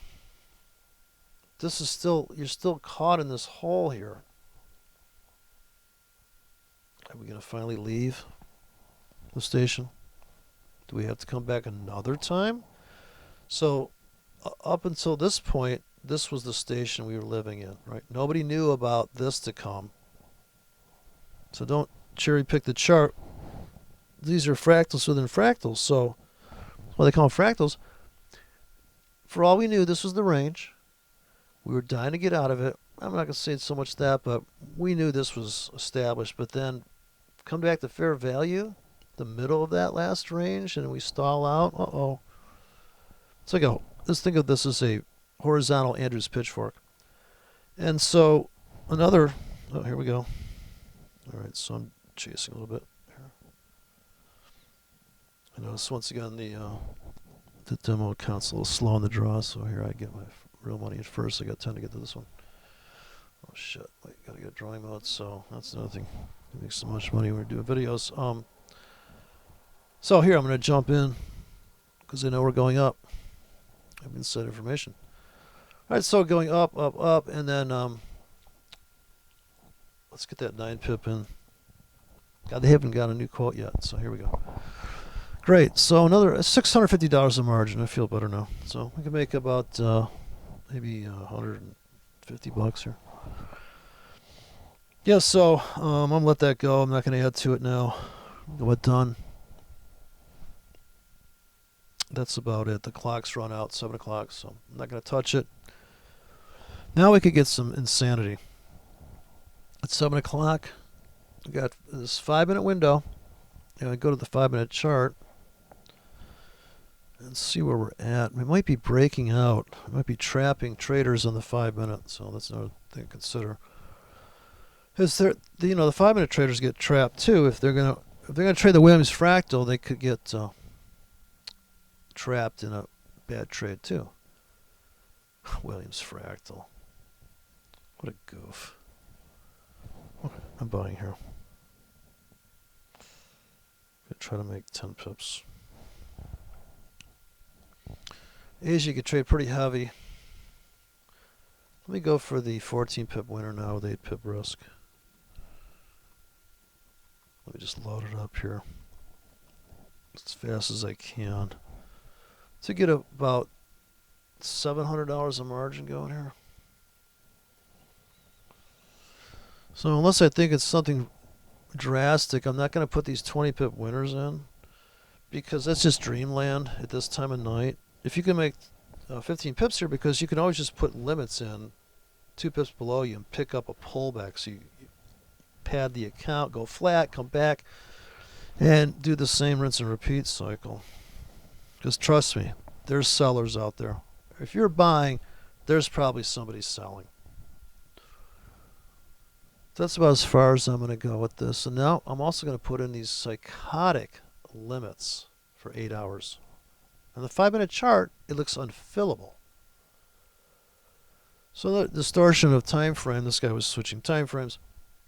This is still, you're still caught in this hole here. Are we going to finally leave the station? Do we have to come back another time? So up until this point, this was the station we were living in, right? Nobody knew about this to come. So don't cherry pick the chart. These are fractals within fractals. So what they call fractals. For all we knew, this was the range. We were dying to get out of it. I'm not going to say so much that, but we knew this was established. But then come back to fair value, the middle of that last range, and we stall out. Uh-oh. It's like let's think of this as a horizontal Andrews pitchfork. And so another, oh, here we go. All right, so I'm chasing a little bit here. I notice once again the demo account's a little slow on the draw, so here I get my real money at first. I got time to get to this one. Oh shit! Wait, gotta get drawing mode. So that's another thing. We make so much money when we're doing videos. So here I'm gonna jump in because I know we're going up. I have inside information. All right, so going up, up, up, and then let's get that 9 pip in. God, they haven't got a new quote yet, so here we go. Great. So another $650 a margin. I feel better now. So we can make about maybe $150 here. Yeah. So I'm gonna let that go. I'm not gonna add to it now. Go ahead, done. That's about it. The clock's run out, 7 o'clock, so I'm not gonna touch it. Now we could get some insanity. At 7 o'clock, we got this 5-minute window. And I go to the 5-minute chart and see where we're at. We might be breaking out. We might be trapping traders on the 5-minute. So that's another thing to consider. Because the 5-minute traders get trapped too. If they're gonna trade the Williams fractal, they could get trapped in a bad trade too. Williams fractal. What a goof. Okay, I'm buying here. Gonna try to make 10 pips. Asia could trade pretty heavy. Let me go for the 14 pip winner now with 8 pip risk. Let me just load it up here as fast as I can to get about $700 a margin going here. So unless I think it's something drastic, I'm not going to put these 20 pip winners in because that's just dreamland at this time of night. If you can make 15 pips here, because you can always just put limits in 2 pips below you and pick up a pullback. So you pad the account, go flat, come back, and do the same rinse and repeat cycle. Because trust me, there's sellers out there. If you're buying, there's probably somebody selling. That's about as far as I'm going to go with this. And now I'm also going to put in these psychotic limits for 8 hours. On the 5-minute chart, it looks unfillable. So the distortion of time frame, this guy was switching time frames,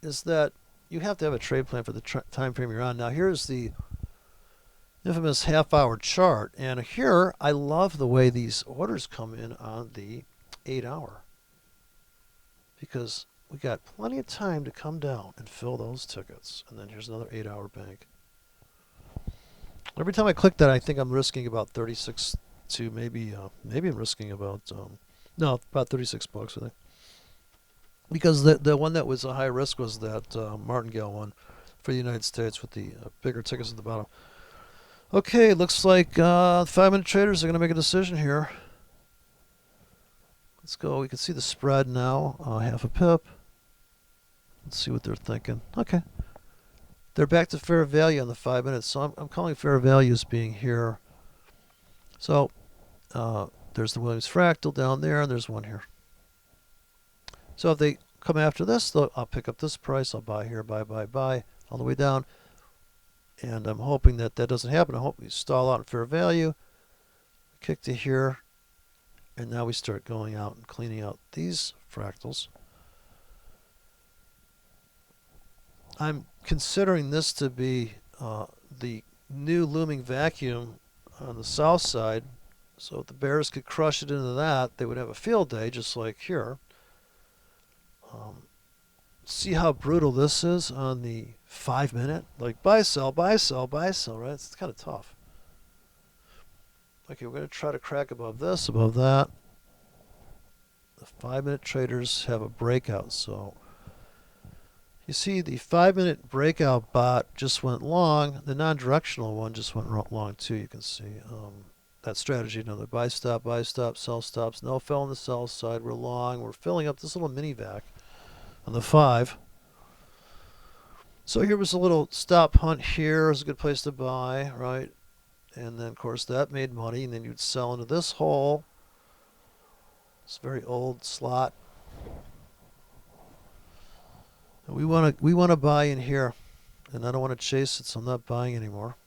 is that you have to have a trade plan for the time frame you're on. Now here's the infamous half-hour chart, and here I love the way these orders come in on the 8-hour, because we got plenty of time to come down and fill those tickets. And then here's another 8-hour bank. Every time I click that, I think I'm risking about 36 to maybe I'm risking about no, about 36 bucks, I think. Because the one that was a high risk was that martingale one for the United States with the bigger tickets at the bottom. Okay, looks like 5-minute traders are going to make a decision here. Let's go. We can see the spread now, half a pip. Let's see what they're thinking. Okay. They're back to fair value on the 5 minutes, so I'm calling fair value as being here. So there's the Williams fractal down there, and there's one here. So if they come after this, I'll pick up this price. I'll buy here, buy, all the way down. And I'm hoping that that doesn't happen. I hope we stall out in fair value. Kick to here. And now we start going out and cleaning out these fractals. I'm considering this to be the new looming vacuum on the south side. So if the bears could crush it into that, they would have a field day just like here. See how brutal this is on the 5 minute? Like buy, sell, right? It's kind of tough. Okay, we're going to try to crack above this, above that. The 5 minute traders have a breakout. So you see the 5 minute breakout bot just went long. The non-directional one just went long too. You can see that strategy. Another buy stop, sell stops. No fill on the sell side. We're long. We're filling up this little mini vac on the 5. So here was a little stop hunt here. It was a good place to buy, right? And then, of course, that made money. And then you'd sell into this hole. It's a very old slot. And we want to buy in here. And I don't want to chase it, so I'm not buying anymore.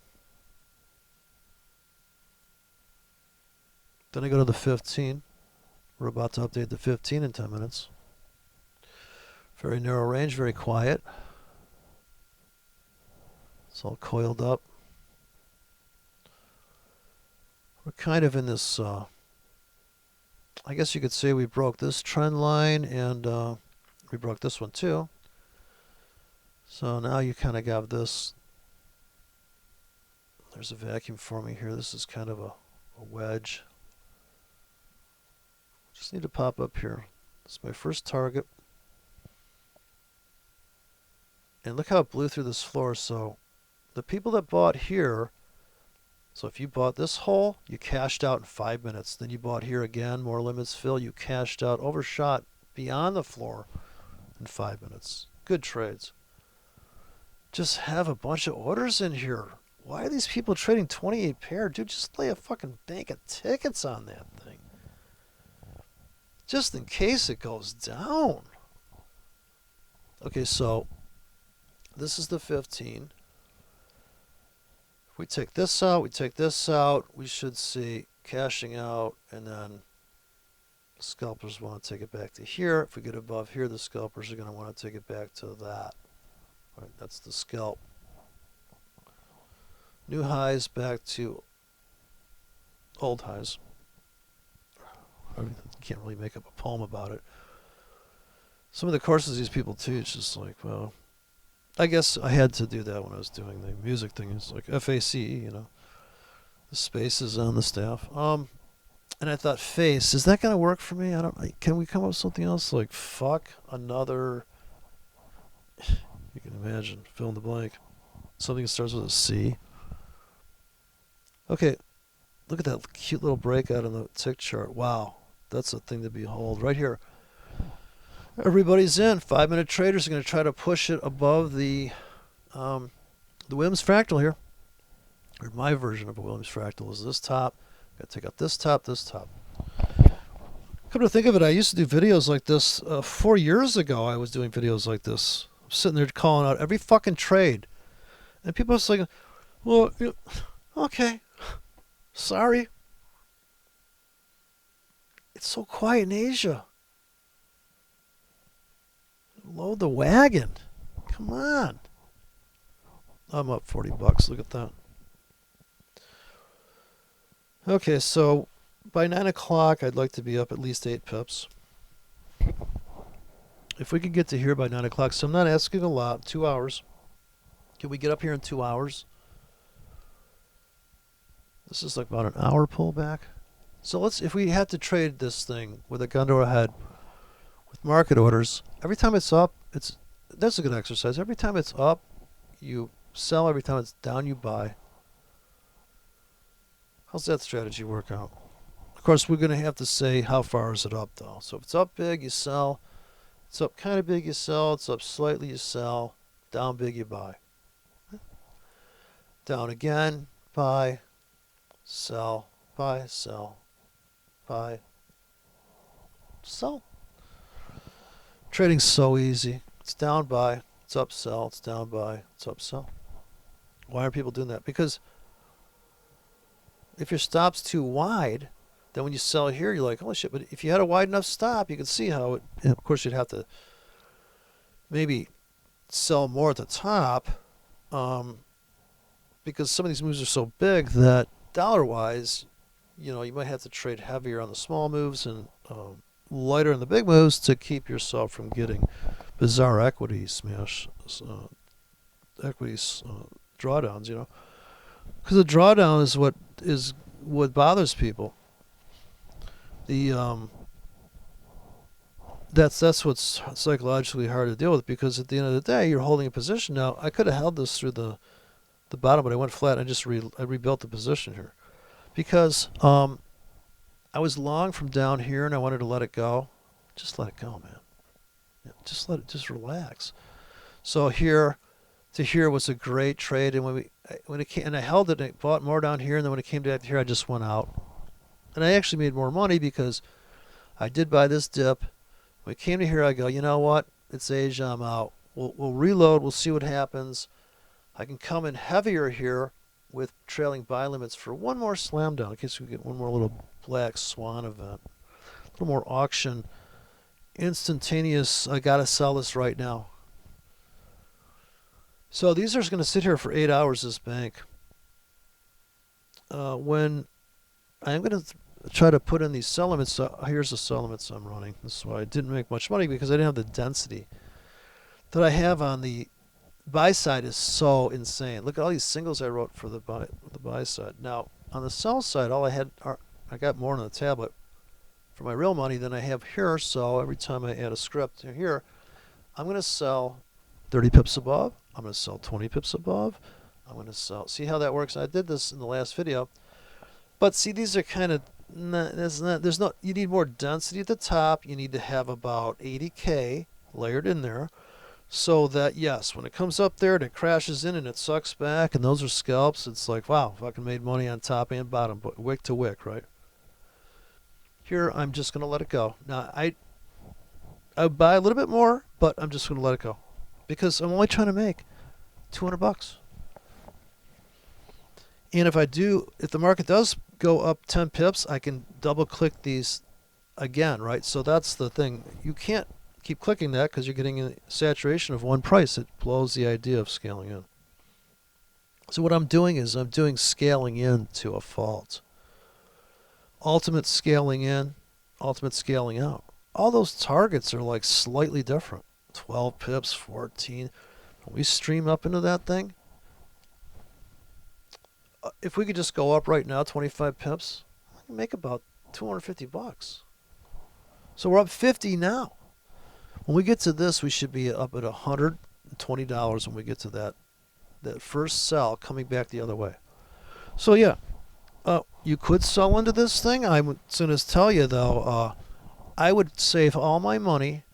Then I go to the 15. We're about to update the 15 in 10 minutes. Very narrow range, very quiet. It's all coiled up. We're kind of in this, I guess you could say we broke this trend line, and we broke this one too. So now you kind of got this. There's a vacuum forming here. This is kind of a wedge. Just need to pop up here. This is my first target. And look how it blew through this floor. So the people that bought here, so if you bought this hole, you cashed out in 5 minutes. Then you bought here again, more limits fill, you cashed out, overshot beyond the floor in 5 minutes. Good trades. Just have a bunch of orders in here. Why are these people trading 28 pair? Dude, just lay a fucking bank of tickets on that thing. Just in case it goes down. Okay, so this is the 15. If we take this out, we should see cashing out, and then the scalpers want to take it back to here. If we get above here, the scalpers are going to want to take it back to that. All right, that's the scalp. New highs back to old highs. I can't really make up a poem about it. Some of the courses these people teach is like, well, I guess I had to do that when I was doing the music thing. It's like FACE, you know, the spaces on the staff. And I thought, face, is that going to work for me? Can we come up with something else? Like, fuck another, you can imagine, fill in the blank. Something that starts with a C. Okay, look at that cute little breakout on the tick chart. Wow, that's a thing to behold. Right here. Everybody's in. 5 minute traders are going to try to push it above the Williams fractal here. Or my version of a Williams fractal is this top. Got to take out this top, this top. Come to think of it, I used to do videos like this 4 years ago. I was doing videos like this. I'm sitting there calling out every fucking trade, and people are like, "Well, okay." Sorry. It's so quiet in Asia. Load the wagon. Come on. I'm up $40. Look at that. Okay, so by 9 o'clock, I'd like to be up at least 8 pips. If we could get to here by 9 o'clock, so I'm not asking a lot, 2 hours. Can we get up here in 2 hours? This is like about an hour pullback. So if we had to trade this thing with a gun to our head with market orders, every time it's up, that's a good exercise. Every time it's up, you sell. Every time it's down, you buy. How's that strategy work out? Of course, we're going to have to say how far is it up, though. So if it's up big, you sell. It's up kind of big, you sell. It's up slightly, you sell. Down big, you buy. Down again, buy, sell, buy, sell, buy, sell. Trading's so easy. It's down, buy. It's up, sell. It's down, buy. It's up, sell. Why are people doing that? Because if your stop's too wide, then when you sell here, you're like, holy shit. But if you had a wide enough stop, you could see how it, and of course, you'd have to maybe sell more at the top because some of these moves are so big that dollar-wise, you might have to trade heavier on the small moves and lighter on the big moves to keep yourself from getting bizarre equity smash, drawdowns, because the drawdown is what bothers people. That's what's psychologically hard to deal with, because at the end of the day, you're holding a position. Now, I could have held this through the bottom, but I went flat. And I rebuilt the position here because I was long from down here and I wanted to let it go. Just let it go, man. Yeah, just relax. So here to here was a great trade, and when it came, and I held it and I bought more down here, and then when it came down here, I just went out, and I actually made more money because I did buy this dip. When it came to here, I go, you know what? It's Asia. I'm out. We'll reload. We'll see what happens. I can come in heavier here with trailing buy limits for one more slam down in case we get one more little black swan event. A little more auction. Instantaneous. I got to sell this right now. So these are going to sit here for 8 hours, this bank. When I'm going to try to put in these sell limits, here's the sell limits I'm running. This is why I didn't make much money, because I didn't have the density that I have on the buy side. Is so insane. Look at all these singles I wrote for the buy side. Now on the sell side, all I had I got more on the tablet for my real money than I have here. So every time I add a script here, I'm going to sell 30 pips above. I'm going to sell 20 pips above. I'm going to sell. See how that works? I did this in the last video. But see, these are kind of, you need more density at the top. You need to have about 80K layered in there so that, yes, when it comes up there and it crashes in and it sucks back and those are scalps, it's like, wow, fucking made money on top and bottom, but wick to wick, right? Here, I'm just going to let it go. Now, I would buy a little bit more, but I'm just going to let it go because I'm only trying to make $200. And if the market does go up 10 pips, I can double click these again, right? So that's the thing. You can't keep clicking that because you're getting a saturation of one price. It blows the idea of scaling in. So what I'm doing is I'm doing scaling in to a fault. Ultimate scaling in, ultimate scaling out. All those targets are like slightly different. 12 pips, 14. When we stream up into that thing, if we could just go up right now 25 pips, I can make about $250. So we're up 50 now. When we get to this, we should be up at $120 when we get to that first sell coming back the other way. So yeah, you could sell into this thing. I'm as soon as tell you though, I would save all my money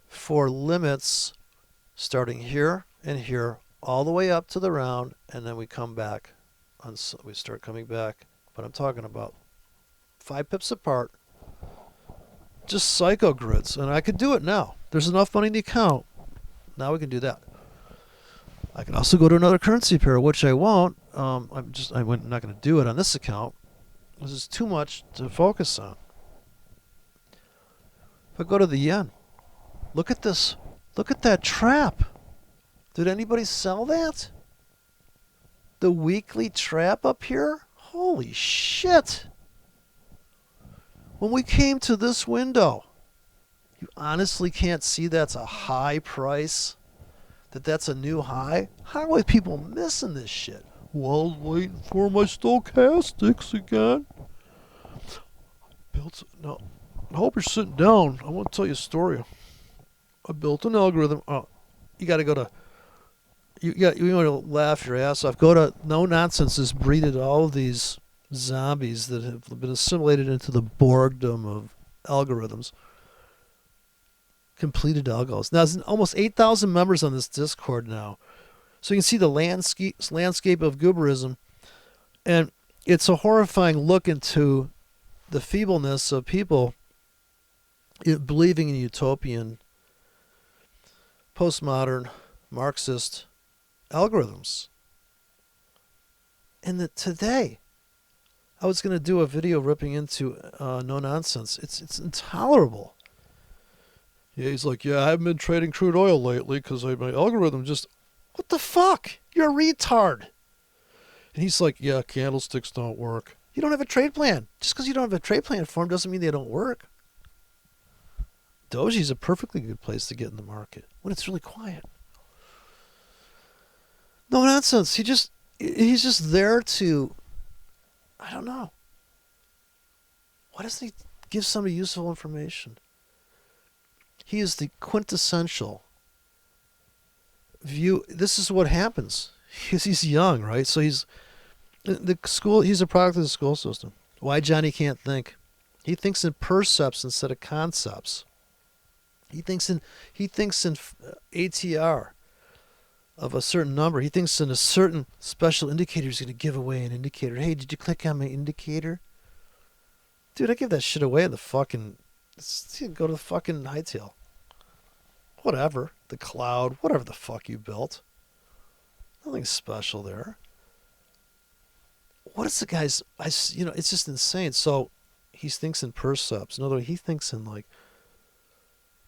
for limits starting here and here all the way up to the round, and then we come back. We start coming back, but I'm talking about 5 pips apart, just psycho grids, and I could do it now. There's enough money in the account. Now we can do that. I can also go to another currency pair, which I won't. I'm not going to do it on this account, This is too much to focus on. If I go to the yen, look at this. Look at that trap. Did anybody sell that? The weekly trap up here? Holy shit. When we came to this window, you honestly can't see that's a high price? That's a new high? How are people missing this shit? Well, waiting for my stochastics again. No, I hope you're sitting down. I want to tell you a story. I built an algorithm. Oh, you got to go to. You want to laugh your ass off. Go to No Nonsense. Has breeded all of these zombies that have been assimilated into the Borgdom of algorithms. Completed algos. Now, there's almost 8,000 members on this Discord now. So you can see the landscape of gooberism. And it's a horrifying look into the feebleness of people believing in utopian, postmodern, Marxist algorithms. And today, I was going to do a video ripping into No Nonsense. It's intolerable. Yeah, he's like, yeah, I haven't been trading crude oil lately because my algorithm just... What the fuck? You're a retard. And he's like, yeah, candlesticks don't work. You don't have a trade plan. Just because you don't have a trade plan for them doesn't mean they don't work. Doji's a perfectly good place to get in the market when it's really quiet. No nonsense. He's just there to, I don't know. Why doesn't he give somebody useful information? He is the quintessential view. This is what happens. He's young, right? So he's a product of the school system. Why Johnny can't think. He thinks in percepts instead of concepts. He thinks in ATR of a certain number. He thinks in a certain special indicator he's going to give away an indicator. Hey, did you click on my indicator? Dude, I give that shit away in the fucking... Go to the fucking hightail. Whatever. The cloud. Whatever the fuck you built. Nothing special there. What is the guy's... it's just insane. So he thinks in percepts. In other words, he thinks in like...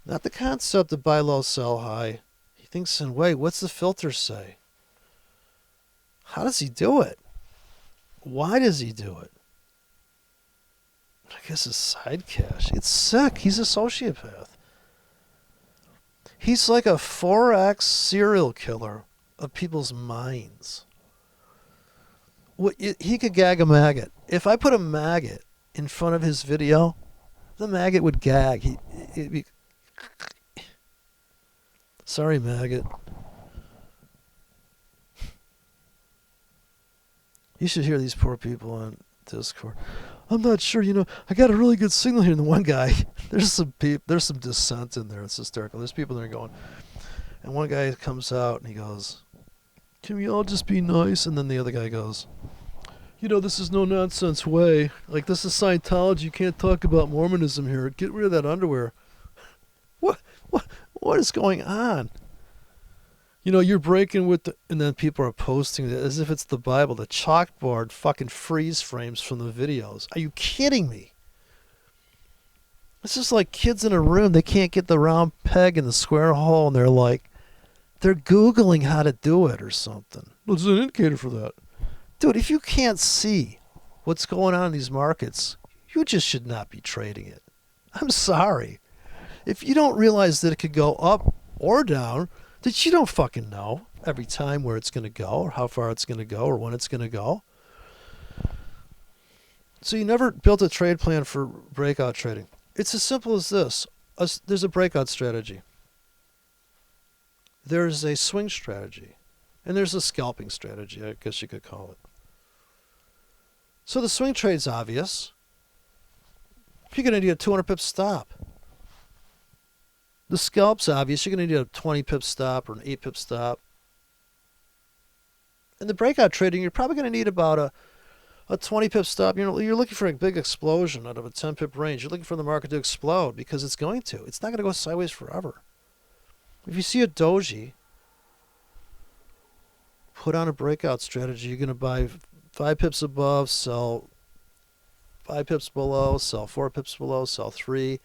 Not the concept of buy low, sell high. He thinks in, wait, what's the filter say? How does he do it? Why does he do it? I guess it's side cash. It's sick. He's a sociopath. He's like a 4X serial killer of people's minds. He could gag a maggot. If I put a maggot in front of his video, the maggot would gag. Sorry, maggot. You should hear these poor people on Discord. I'm not sure, I got a really good signal here. And the one guy, there's some dissent in there. It's hysterical. There's people there going, and one guy comes out and he goes, can we all just be nice? And then the other guy goes, this is no nonsense way. Like, this is Scientology. You can't talk about Mormonism here. Get rid of that underwear. What is going on? You're breaking with and then people are posting it as if it's the Bible, the chalkboard fucking freeze frames from the videos. Are you kidding me? It's just like kids in a room, they can't get the round peg in the square hole, and they're Googling how to do it or something. There's an indicator for that. Dude, if you can't see what's going on in these markets, you just should not be trading it. I'm sorry. If you don't realize that it could go up or down, that you don't fucking know every time where it's going to go or how far it's going to go or when it's going to go. So you never built a trade plan for breakout trading. It's as simple as this. There's a breakout strategy. There's a swing strategy. And there's a scalping strategy, I guess you could call it. So the swing trade's obvious. You're going to need a 200 pip stop. The scalp's obvious. You're going to need a 20 pip stop or an 8 pip stop. In the breakout trading, you're probably going to need about a 20 pip stop. You're looking for a big explosion out of a 10 pip range. You're looking for the market to explode because it's going to. It's not going to go sideways forever. If you see a doji put on a breakout strategy, you're going to buy 5 pips above, sell 5 pips below, sell 4 pips below, sell 3.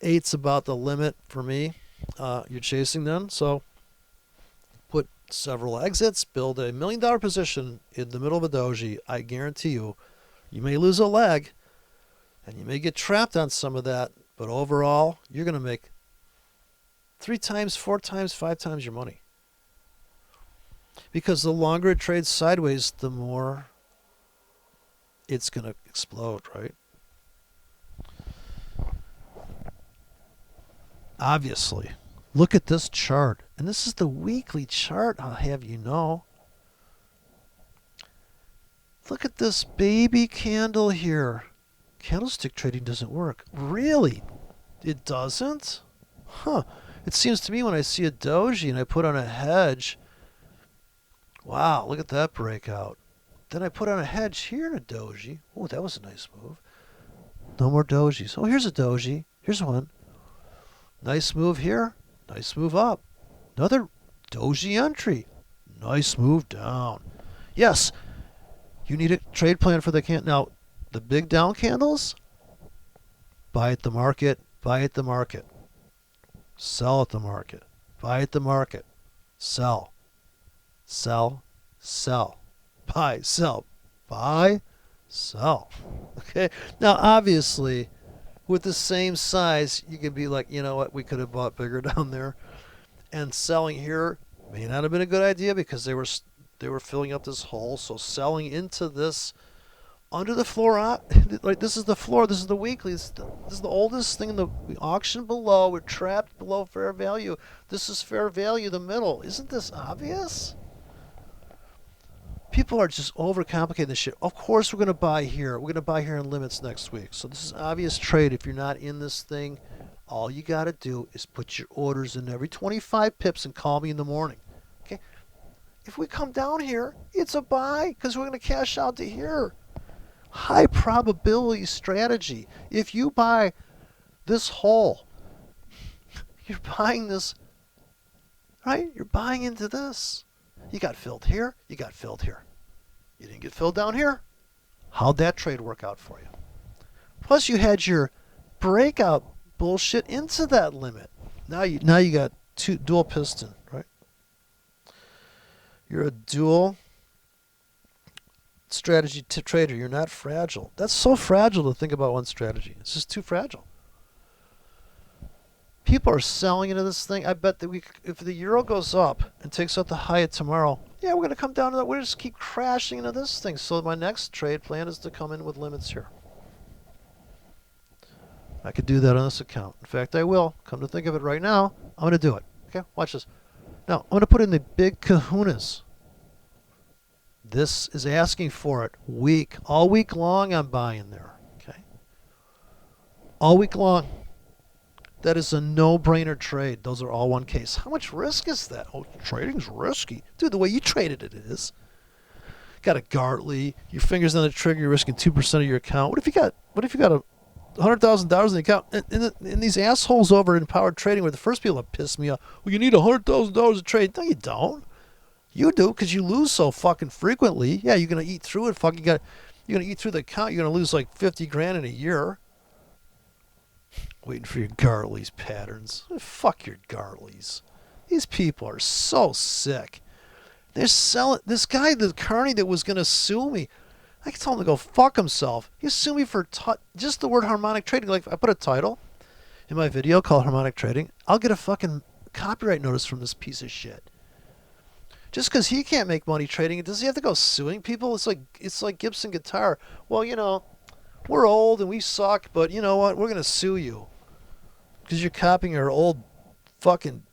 8's about the limit for me. You're chasing then, so put several exits, build a $1 million position in the middle of a doji. I guarantee you, you may lose a leg, and you may get trapped on some of that, but overall, you're going to make 3 times, 4 times, 5 times your money. Because the longer it trades sideways, the more it's going to explode, right? Obviously. Look at this chart. And this is the weekly chart, I'll have you know. Look at this baby candle here. Candlestick trading doesn't work. Really? It doesn't? Huh. It seems to me when I see a doji and I put on a hedge, wow, look at that breakout. Then I put on a hedge here in a doji. Oh, that was a nice move. No more dojis. Oh, here's a doji. Here's one. Nice move here. Nice move up. Another doji entry. Nice move down. Yes, you need a trade plan for the candle. Now, the big down candles, buy at the market, buy at the market. Sell at the market. Buy at the market. Sell. Sell. Sell. Buy. Sell. Buy. Sell. Okay? Now, obviously, with the same size, you can be like, you know what, we could have bought bigger down there. And selling here may not have been a good idea because they were filling up this hole. So selling into this under the floor, like this is the floor, this is the weekly, this is the oldest thing in the auction below. We're trapped below fair value. This is fair value, the middle. Isn't this obvious? People are just overcomplicating this shit. Of course we're going to buy here. We're going to buy here in limits next week. So this is obvious trade. If you're not in this thing, all you got to do is put your orders in every 25 pips and call me in the morning. Okay? If we come down here, it's a buy because we're going to cash out to here. High probability strategy. If you buy this hole, you're buying this, right? You're buying into this. You got filled here. You got filled here. You didn't get filled down here. How'd that trade work out for you? Plus, you had your breakout bullshit into that limit. Now you got dual piston, right? You're a dual strategy trader. You're not fragile. That's so fragile to think about one strategy. It's just too fragile. People are selling into this thing. I bet that if the euro goes up and takes out the high of tomorrow, yeah, we're going to come down to that. We're just keep crashing into this thing. So my next trade plan is to come in with limits here. I could do that on this account. In fact, I will. Come to think of it right now, I'm going to do it. Okay, watch this. Now, I'm going to put in the big kahunas. This is asking for it all week long. I'm buying there. Okay, all week long. That is a no-brainer trade. Those are all one case. How much risk is that? Oh, trading's risky. Dude, the way you traded it is. Got a Gartley, your fingers on the trigger, you're risking 2% of your account. What if you got $100,000 in the account? And these assholes over in Power Trading were the first people that pissed me off. Well, you need $100,000 to trade. No, you don't. You do, because you lose so fucking frequently. Yeah, you're gonna eat through it. You're gonna eat through the account. You're gonna lose like 50 grand in a year. Waiting for your Gartley's patterns. Fuck your Gartleys. These people are so sick. They're selling this guy, the carney that was gonna sue me. I told him to go fuck himself. He sued me for just the word harmonic trading. Like, I put a title in my video called Harmonic Trading. I'll get a fucking copyright notice from this piece of shit. Just because he can't make money trading, does he have to go suing people? It's like Gibson guitar. Well, you know, we're old and we suck, but you know what? We're gonna sue you because you're copying our old fucking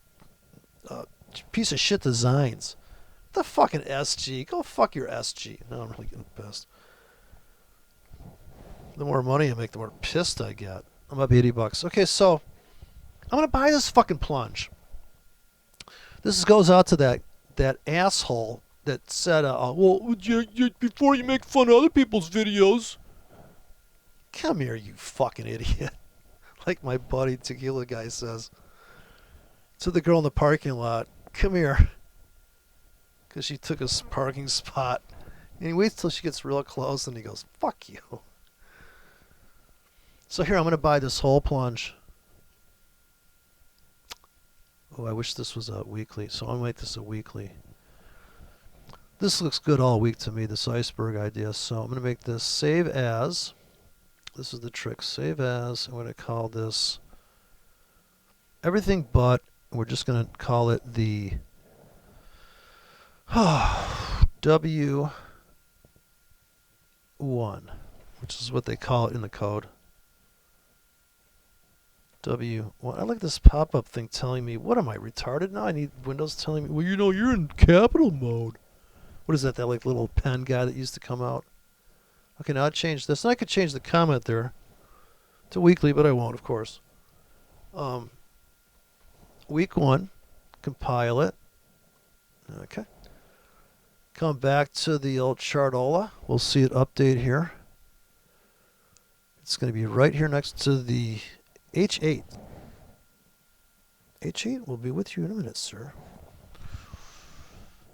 piece of shit designs. The fucking SG. Go fuck your SG. No, I'm really getting pissed. The more money I make, the more pissed I get. I'm up $80. Okay, so I'm gonna buy this fucking plunge. This goes out to that asshole that said, well, before you make fun of other people's videos. Come here, you fucking idiot. Like my buddy Tequila guy says to the girl in the parking lot, come here. Because she took a parking spot. And he waits till she gets real close and he goes, fuck you. So here I'm going to buy this whole plunge. Oh, I wish this was a weekly. So I'll make this a weekly. This looks good all week to me, this iceberg idea. So I'm going to make this save as. This is the trick. Save as. I'm going to call this everything but. We're just going to call it the W1, which is what they call it in the code. W1. I like this pop-up thing telling me, what am I, retarded now? I need Windows telling me, well, you know, you're in capital mode. What is that like little pen guy that used to come out? Okay, now I changed this. And I could change the comment there to weekly, but I won't, of course. Week 1, compile it. Okay. Come back to the old Chartola. We'll see it update here. It's going to be right here next to the H8. H8 will be with you in a minute, sir.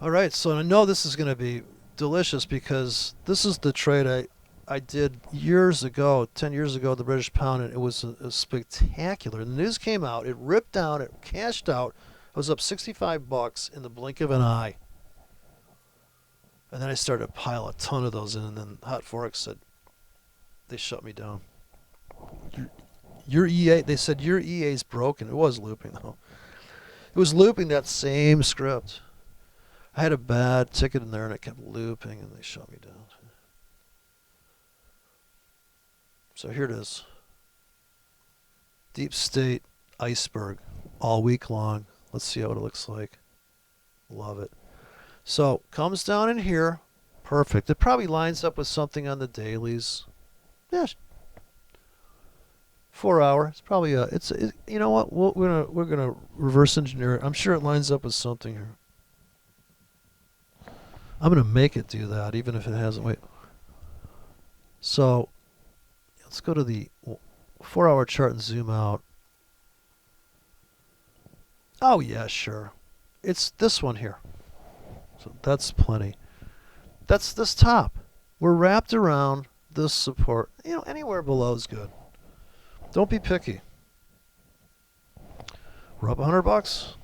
All right, so I know this is going to be delicious because this is the trade I did years ago, 10 years ago, the British pound, and it was a spectacular. The news came out, it ripped down, it cashed out. I was up $65 in the blink of an eye. And then I started to pile a ton of those in, and then Hot Forex said, they shut me down. Your EA, they said, your EA's broken. It was looping, though. It was looping that same script. I had a bad ticket in there, and it kept looping, and they shut me down. So here it is. Deep state iceberg all week long. Let's see how it looks like. Love it. So comes down in here. Perfect. It probably lines up with something on the dailies. Yeah. 4 hour. It's probably you know what? We're gonna reverse engineer it. I'm sure it lines up with something here. I'm gonna make it do that, even if it hasn't. Wait. So let's go to the 4 hour chart and zoom out. Oh yeah, sure. It's this one here. So that's plenty. That's this top. We're wrapped around this support. You know, anywhere below is good. Don't be picky. We're up $100.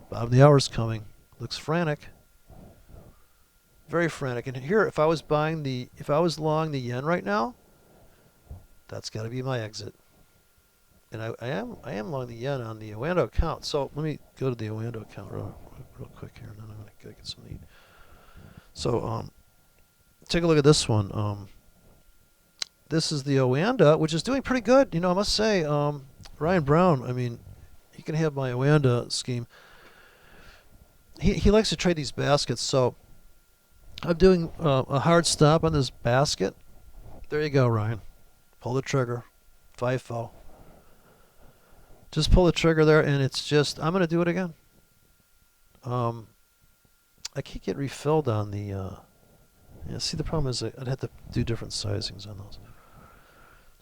Bottom of the hour's coming. Looks frantic. Very frantic. And here, if I was long the yen right now, that's got to be my exit. And I am long the yen on the Oando account. So let me go to the Oando account real quick here, and then I'm gonna get some neat. So take a look at this one. This is the Oanda, which is doing pretty good. You know, I must say, Ryan Brown. I mean, he can have my Oanda scheme. He likes to trade these baskets. So I'm doing a hard stop on this basket. There you go, Ryan. Pull the trigger. FIFO. Just pull the trigger there, and it's just, I'm going to do it again. I can't get refilled on the, yeah, see, the problem is I'd have to do different sizings on those.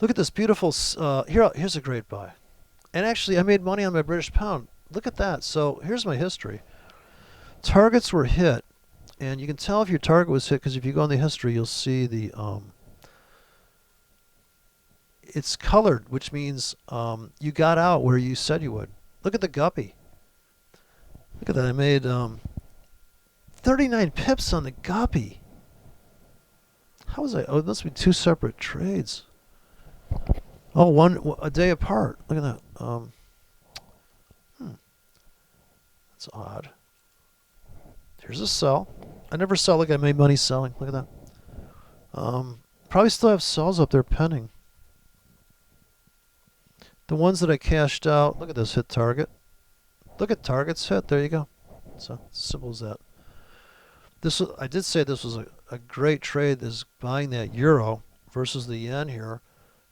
Look at this beautiful, here's a great buy. And actually, I made money on my British pound. Look at that. So here's my history. Targets were hit, and you can tell if your target was hit because if you go on the history, you'll see the, it's colored, which means you got out where you said you would. Look at the guppy. Look at that. I made 39 pips on the guppy. How was I? Oh, it must be two separate trades. Oh, a day apart. Look at that. That's odd. Here's a sell. I never sell. Look, I made money selling. Look at that. Probably still have sells up there pending. The ones that I cashed out, look at this hit target. Look at targets hit. There you go. So simple as that. I did say this was a great trade. Is buying that euro versus the yen here,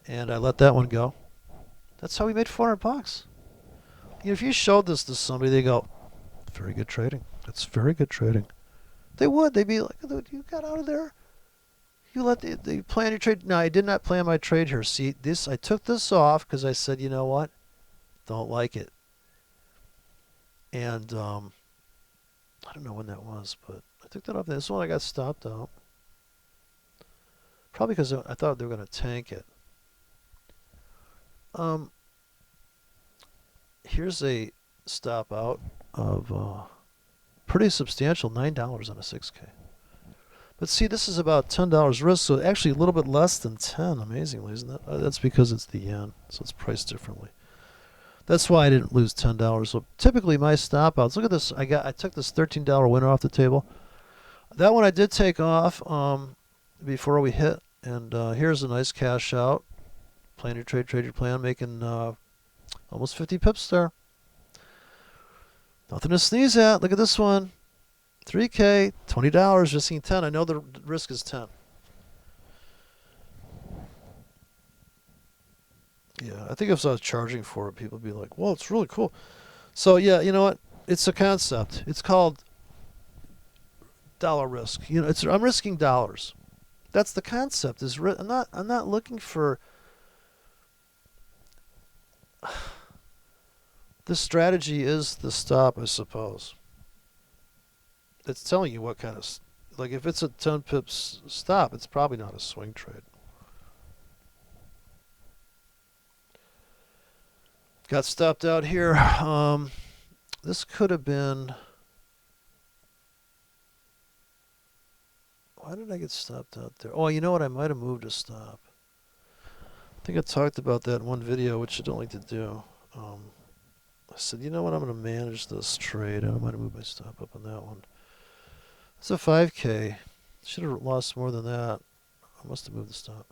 and I let that one go. That's how we made $400. You know, if you showed this to somebody, they go, "Very good trading. That's very good trading." They would. They'd be like, "You got out of there. You let the plan your trade." No, I did not plan my trade here. See, this I took this off because I said, you know what, don't like it. And I don't know when that was, but I took that off. This one I got stopped out. Probably because I thought they were going to tank it. Here's a stop out of pretty substantial, $9 on a 6K. But see, this is about $10 risk, so actually a little bit less than 10, amazingly, isn't that? That's because it's the yen, so it's priced differently. That's why I didn't lose $10. So typically my stop outs, look at this, I took this $13 winner off the table. That one I did take off before we hit, and here's a nice cash out. Plan your trade, trade your plan, making almost 50 pips there. Nothing to sneeze at. Look at this one. 3K, $20, just seen 10. I know the risk is 10. Yeah, I think if I was charging for it, people would be like, well, it's really cool. So, yeah, you know what? It's a concept. It's called dollar risk. You know, I'm risking dollars. That's the concept. I'm not looking for the strategy is the stop, I suppose. It's telling you what kind of, like if it's a 10 pips stop, it's probably not a swing trade. Got stopped out here. This could have been, why did I get stopped out there? Oh, you know what? I might have moved a stop. I think I talked about that in one video, which I don't like to do. I said, you know what? I'm going to manage this trade. I might have moved my stop up on that one. It's a 5K. Should have lost more than that. I must have moved the stop.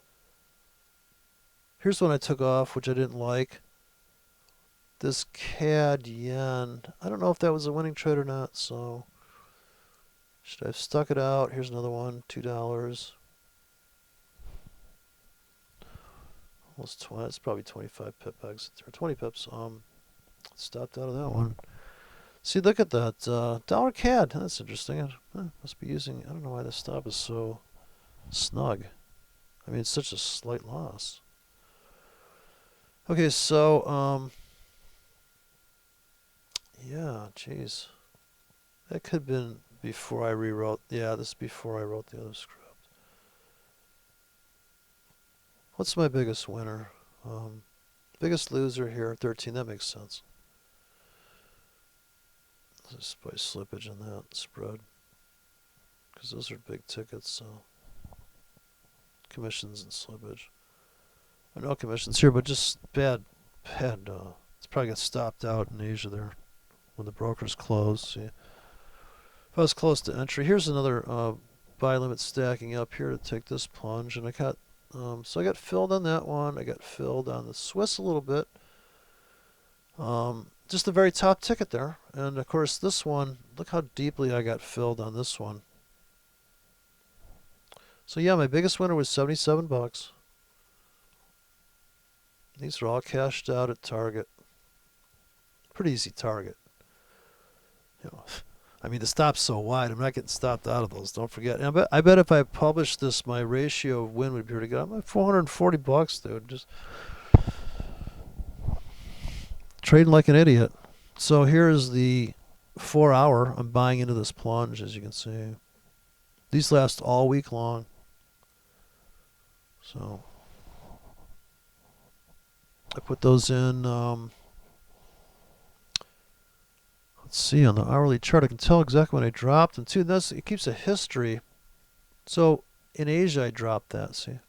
Here's one I took off, which I didn't like. This CAD yen. I don't know if that was a winning trade or not, so should I have stuck it out? Here's another one, $2. Almost 20. It's probably 25 pip exit or 20 pips. Stopped out of that one. See, look at that dollar CAD. That's interesting. Must be using. I don't know why the stop is so snug. I mean, it's such a slight loss. Okay, so yeah, geez, that could have been before I rewrote. Yeah, this is before I wrote the other script. What's my biggest winner? Biggest loser here, 13. That makes sense. Just by slippage in that spread, because those are big tickets. So commissions and slippage. I know commissions here, but just bad. It's probably got stopped out in Asia there when the brokers closed. See, if I was close to entry, here's another buy limit stacking up here to take this plunge, and I got so I got filled on that one. I got filled on the Swiss a little bit. Just the very top ticket there. And of course this one, look how deeply I got filled on this one. So yeah, my biggest winner was $77. These are all cashed out at target. Pretty easy target. You know, I mean the stop's so wide, I'm not getting stopped out of those. Don't forget. And I bet if I published this, my ratio of win would be pretty good. I'm at $440, dude. Just trading like an idiot. So here's the 4 hour. I'm buying into this plunge, as you can see. These last all week long. So I put those in. Let's see on the hourly chart. I can tell exactly when I dropped them too. It keeps a history. So in Asia, I dropped that. See,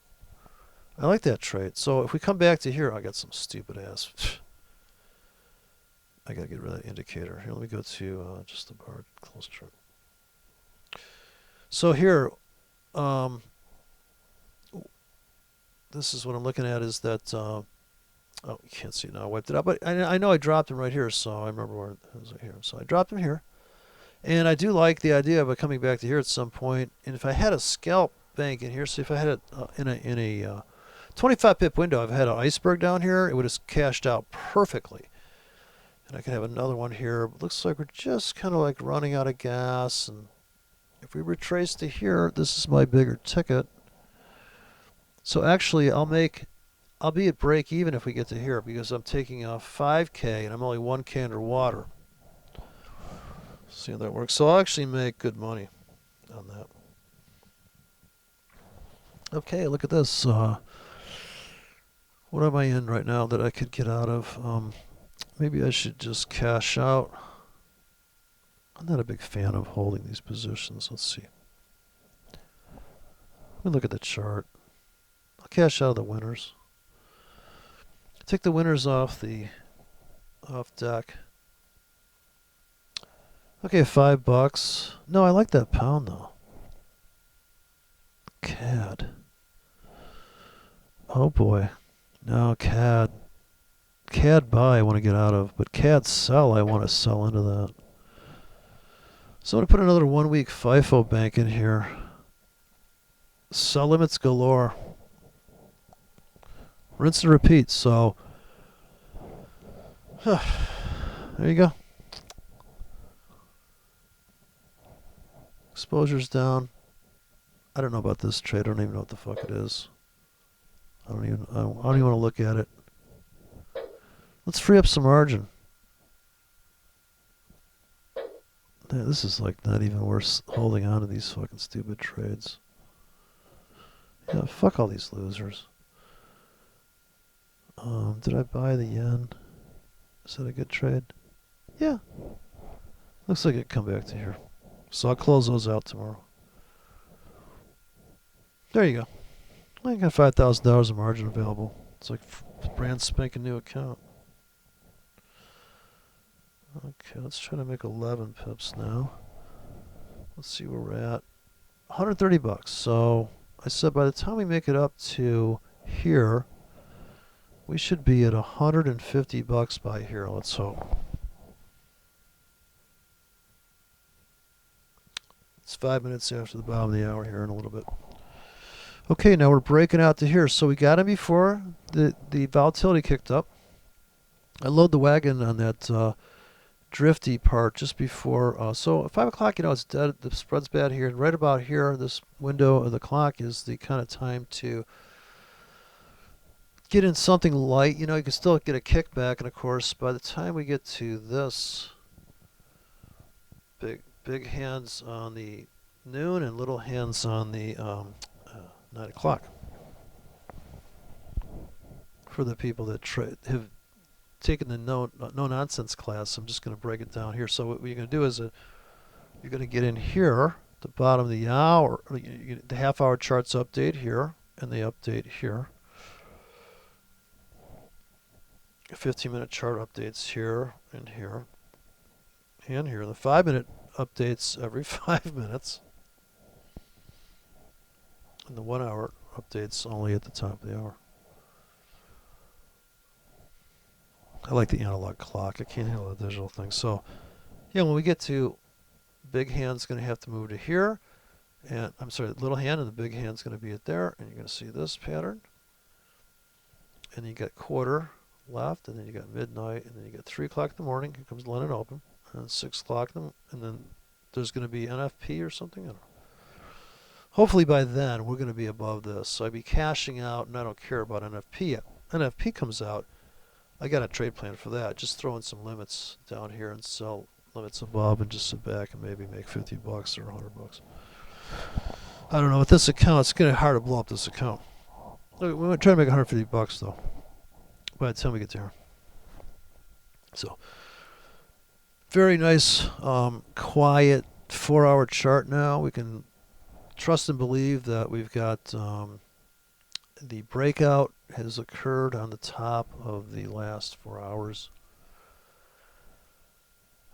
I like that trade. So if we come back to here, I got some stupid ass. I gotta get rid of that indicator. Here, let me go to just the bar close chart. So here, this is what I'm looking at. Is that oh, you can't see it now. I wiped it out, but I know I dropped him right here, so I remember where it was right here. So I dropped him here, and I do like the idea of it coming back to here at some point. And if I had a scalp bank in here, so if I had it in a 25 pip window, if I had an iceberg down here, it would have cashed out perfectly. And I could have another one here. But looks like we're just kind of like running out of gas. And if we retrace to here, this is my bigger ticket. So actually, I'll be at break even if we get to here because I'm taking off 5K and I'm only 1K underwater. See how that works. So I'll actually make good money on that. Okay, look at this. What am I in right now that I could get out of? Maybe I should just cash out. I'm not a big fan of holding these positions. Let's see. Let me look at the chart. I'll cash out of the winners. Take the winners off the off deck. Okay, $5. No, I like that pound though. CAD. Oh boy. No, CAD. CAD buy I want to get out of, but CAD sell I want to sell into that. So I'm going to put another 1 week FIFO bank in here. Sell limits galore. Rinse and repeat. So there you go. Exposure's down. I don't know about this trade. I don't even know what the fuck it is. I don't even want to look at it. Let's free up some margin. Yeah, this is like not even worth holding on to these fucking stupid trades. Yeah, fuck all these losers. Did I buy the yen? Is that a good trade? Yeah. Looks like it come back to here. So I'll close those out tomorrow. There you go. I got $5,000 of margin available. It's like brand spanking new account. Okay, let's try to make 11 pips now. Let's see where we're at. $130. So I said by the time we make it up to here, we should be at $150 by here. Let's hope. It's 5 minutes after the bottom of the hour here in a little bit. Okay, now we're breaking out to here. So we got him before the volatility kicked up. I load the wagon on that drifty part just before. So at 5 o'clock, it's dead. The spread's bad here. And right about here, this window of the clock is the kind of time to get in something light. You can still get a kickback. And of course, by the time we get to this, big hands on the noon and little hands on the 9 o'clock. For the people that have taken the no nonsense class, I'm just going to break it down here. So what you're going to do is you're going to get in here, the bottom of the hour, the half hour charts update here, and they update here. 15-minute chart updates here and here and here. The 5-minute updates every 5 minutes. And the 1 hour updates only at the top of the hour. I like the analog clock. I can't handle the digital thing. So, yeah, when we get to big hand's going to have to move to here. And I'm sorry, little hand and the big hand's going to be at there. And you're going to see this pattern. And you got quarter left. And then you got midnight. And then you got 3 o'clock in the morning. Here comes London Open. And 6 o'clock. And then there's going to be NFP or something. I don't know. Hopefully by then we're going to be above this. So I'd be cashing out. And I don't care about NFP yet. NFP comes out. I got a trade plan for that. Just throw in some limits down here and sell limits above and just sit back and maybe make $50 or $100. I don't know. With this account, it's going to be hard to blow up this account. Look, we're trying to make $150 though by the time we get there. So very nice, quiet 4-hour chart now. We can trust and believe that we've got the breakout has occurred on the top of the last 4 hours.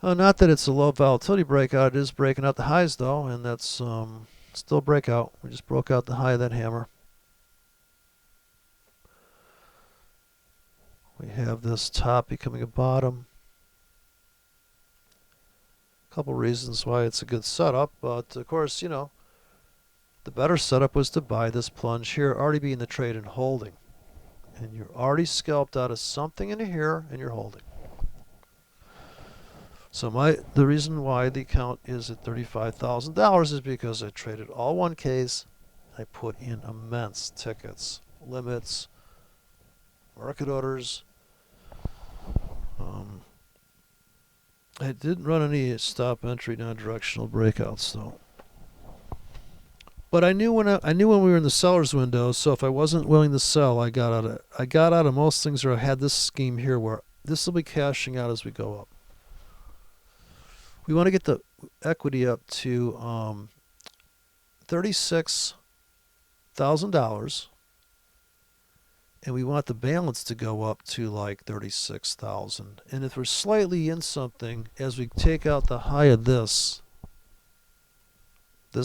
Not that it's a low volatility breakout. It is breaking out the highs though, and that's still breakout. We just broke out the high of that hammer. We have this top becoming a bottom. A couple reasons why it's a good setup, but of course, the better setup was to buy this plunge here, already be in the trade and holding. And you're already scalped out of something into here and you're holding. So the reason why the account is at $35,000 is because I traded all 1Ks. I put in immense tickets, limits, market orders. I didn't run any stop entry non-directional breakouts though. But I knew when we were in the seller's window. So if I wasn't willing to sell, I got out of most things. Or I had this scheme here where this will be cashing out as we go up. We want to get the equity up to $36,000, and we want the balance to go up to like 36,000. And if we're slightly in something, as we take out the high of this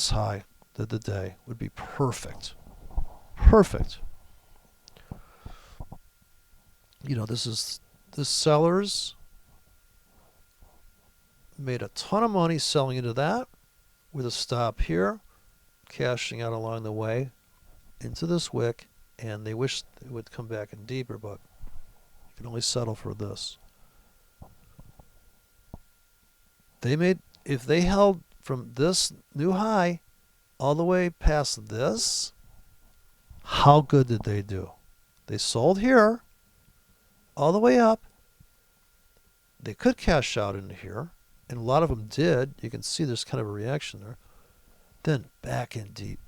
high of the day would be perfect. Perfect. You know, this sellers made a ton of money selling into that with a stop here, cashing out along the way into this wick, and they wish it would come back in deeper, but you can only settle for this. If they held from this new high all the way past this, how good did they do? They sold here all the way up. They could cash out into here, and a lot of them did. You can see there's kind of a reaction there. Then back in deep.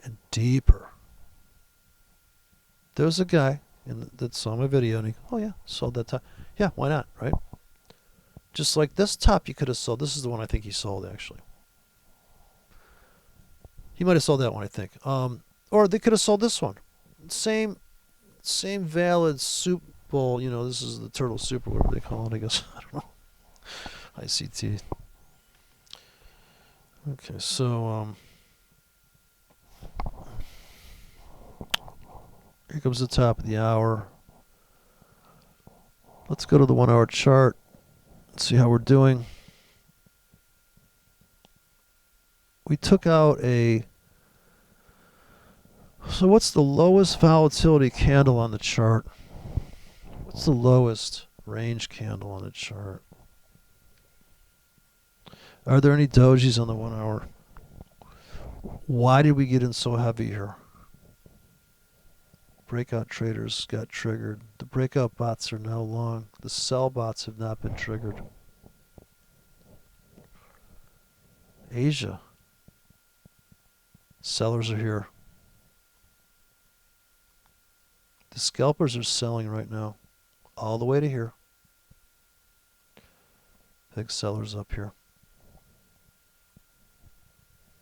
And deeper. There's a guy that saw my video, and he, oh yeah, sold that top. Yeah, why not, right? Just like this top you could have sold. This is the one I think he sold, actually. He might have sold that one, I think. Or they could have sold this one. Same valid soup bowl. You know, this is the turtle soup or whatever they call it, I guess. I don't know. ICT. Okay, so here comes the top of the hour. Let's go to the 1 hour chart. See how we're doing. We took out so what's the lowest volatility candle on the chart? What's the lowest range candle on the chart? Are there any dojis on the 1 hour? Why did we get in so heavy here? Breakout traders got triggered. The breakout bots are now long. The sell bots have not been triggered. Asia. Sellers are here. The scalpers are selling right now. All the way to here. Big sellers up here.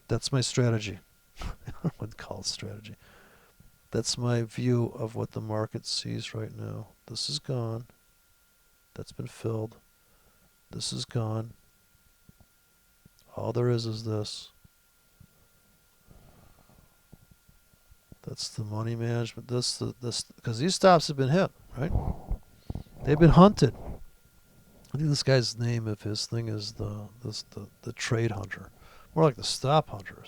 That's my strategy. I wouldn't call it strategy. That's my view of what the market sees right now. This is gone. That's been filled. This is gone. All there is this. That's the money management. This, because these stops have been hit, right? They've been hunted. I think this guy's name of his thing is the trade hunter, more like the stop hunter.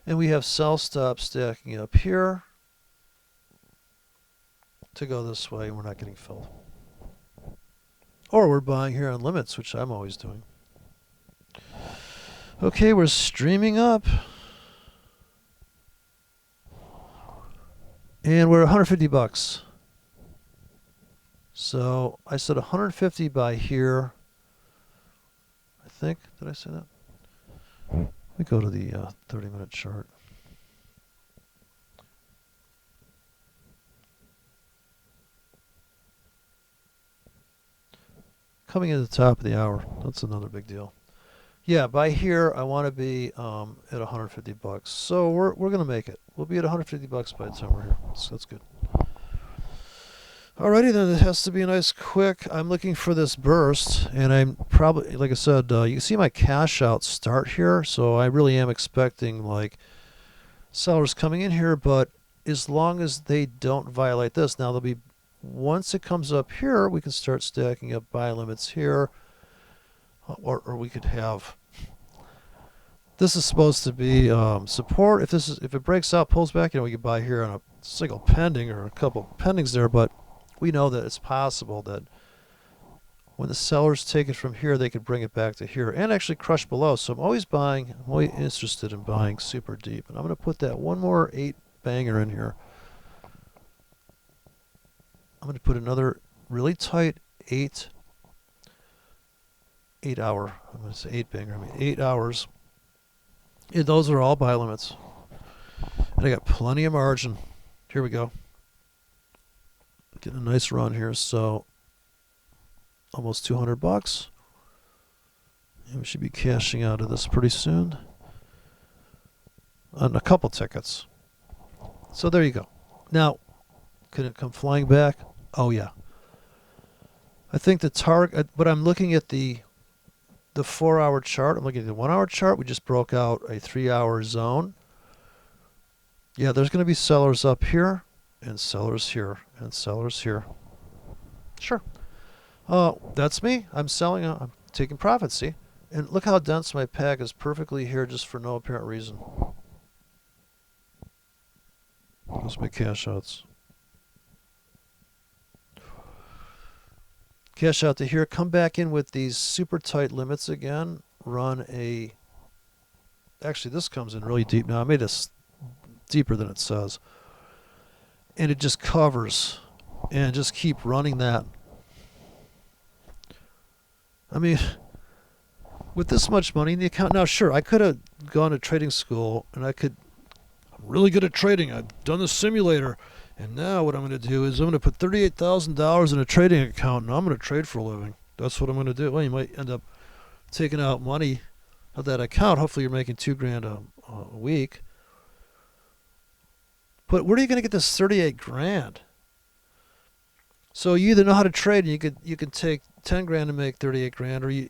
And we have sell stops stacking up here to go this way, and we're not getting filled. Or we're buying here on limits, which I'm always doing. Okay, we're streaming up. And we're 150 bucks. So I said 150 by here. I think, did I say that? Let me go to the 30-minute chart. Coming in at the top of the hour. That's another big deal. Yeah, by here I want to be at 150 bucks. So we're going to make it. We'll be at 150 bucks by the time we're here. So that's good. Alrighty then, it has to be a nice quick. I'm looking for this burst, and I'm probably, like I said, you can see my cash out start here. So I really am expecting like sellers coming in here, but as long as they don't violate this, now they'll be, once it comes up here, we can start stacking up buy limits here, or we could have, this is supposed to be support. If it breaks out, pulls back, we could buy here on a single pending or a couple pendings there, but we know that it's possible that when the sellers take it from here, they could bring it back to here and actually crush below. So I'm always interested in buying super deep. And I'm going to put that one more 8 banger in here. I'm going to put another really tight 8 8 hour. I'm going to say 8 banger. I mean 8 hours. And those are all buy limits. And I got plenty of margin. Here we go. Getting a nice run here. So almost 200 bucks. And we should be cashing out of this pretty soon on a couple tickets. So there you go. Now, can it come flying back? Oh yeah. I think the target, but I'm looking at the 4-hour chart. I'm looking at the 1-hour chart. We just broke out a 3-hour zone. Yeah, there's going to be sellers up here and sellers here and sellers here. Sure. That's me. I'm selling. I'm taking profits. See, and look how dense my pack is. Perfectly here, just for no apparent reason. Those my cash outs. Cash out to here. Come back in with these super tight limits again. Run a. Actually, this comes in really deep now. I made this deeper than it says, and it just covers, and just keep running that. I mean, with this much money in the account, now sure, I could have gone to trading school, and I'm really good at trading. I've done the simulator, and now what I'm going to do is I'm going to put $38,000 in a trading account, and I'm going to trade for a living. That's what I'm going to do. Well, you might end up taking out money of that account. Hopefully, you're making $2,000 a week. But where are you going to get this 38 grand? So you either know how to trade, and you could take 10 grand and make 38 grand, or you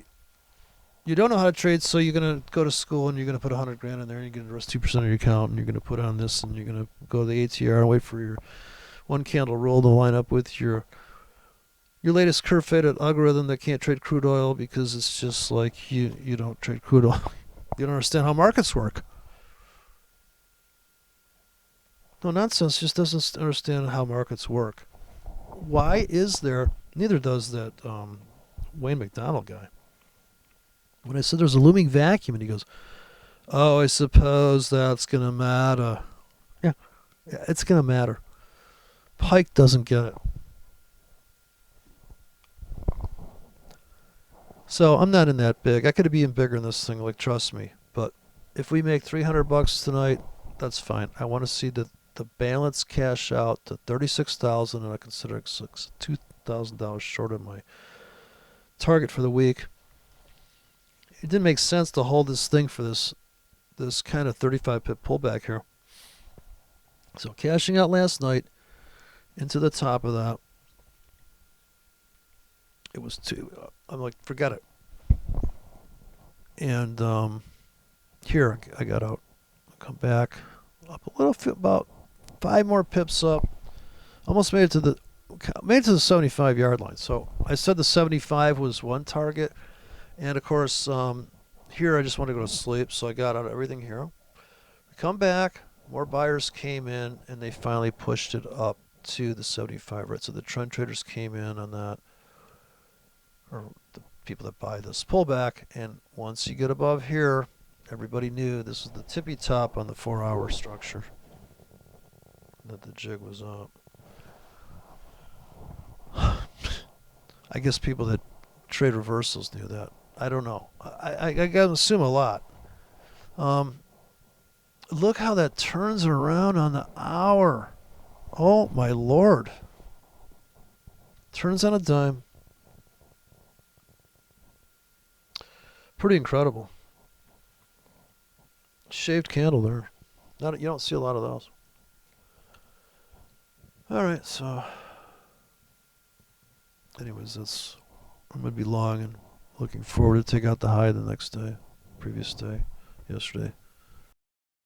don't know how to trade, so you're going to go to school and you're going to put 100 grand in there, and you're going to rest 2% of your account, and you're going to put on this, and you're going to go to the ATR and wait for your one candle roll to line up with your latest curve faded algorithm that can't trade crude oil, because it's just like you don't trade crude oil. You don't understand how markets work. No nonsense, just doesn't understand how markets work. Why is there? Neither does that Wayne McDonald guy. When I said there's a looming vacuum, and he goes, "Oh, I suppose that's gonna matter." Yeah, it's gonna matter. Pike doesn't get it. So I'm not in that big. I could be in bigger in this thing, like, trust me. But if we make 300 bucks tonight, that's fine. I want to see the balance cash out to 36,000, and I consider it $2,000 short of my target for the week. It didn't make sense to hold this thing for this kind of 35 pip pullback here. So cashing out last night into the top of that. It was two. I'm like, forget it. And here I got out. Come back up a little, about 5 more pips up. Almost made it to the 75-yard line. So I said the 75 was one target, and of course here I just want to go to sleep, so I got out of everything here. We come back, more buyers came in, and they finally pushed it up to the 75. Right, so the trend traders came in on that, or the people that buy this pullback, and once you get above here, everybody knew this was the tippy top on the 4-hour structure, that the jig was up. I guess people that trade reversals knew that. I don't know. I gotta assume a lot. Look how that turns around on the hour. Oh my lord. Turns on a dime. Pretty incredible. Shaved candle there. You don't see a lot of those. All right, so anyways, I'm going to be long and looking forward to take out the high the next day, previous day, yesterday.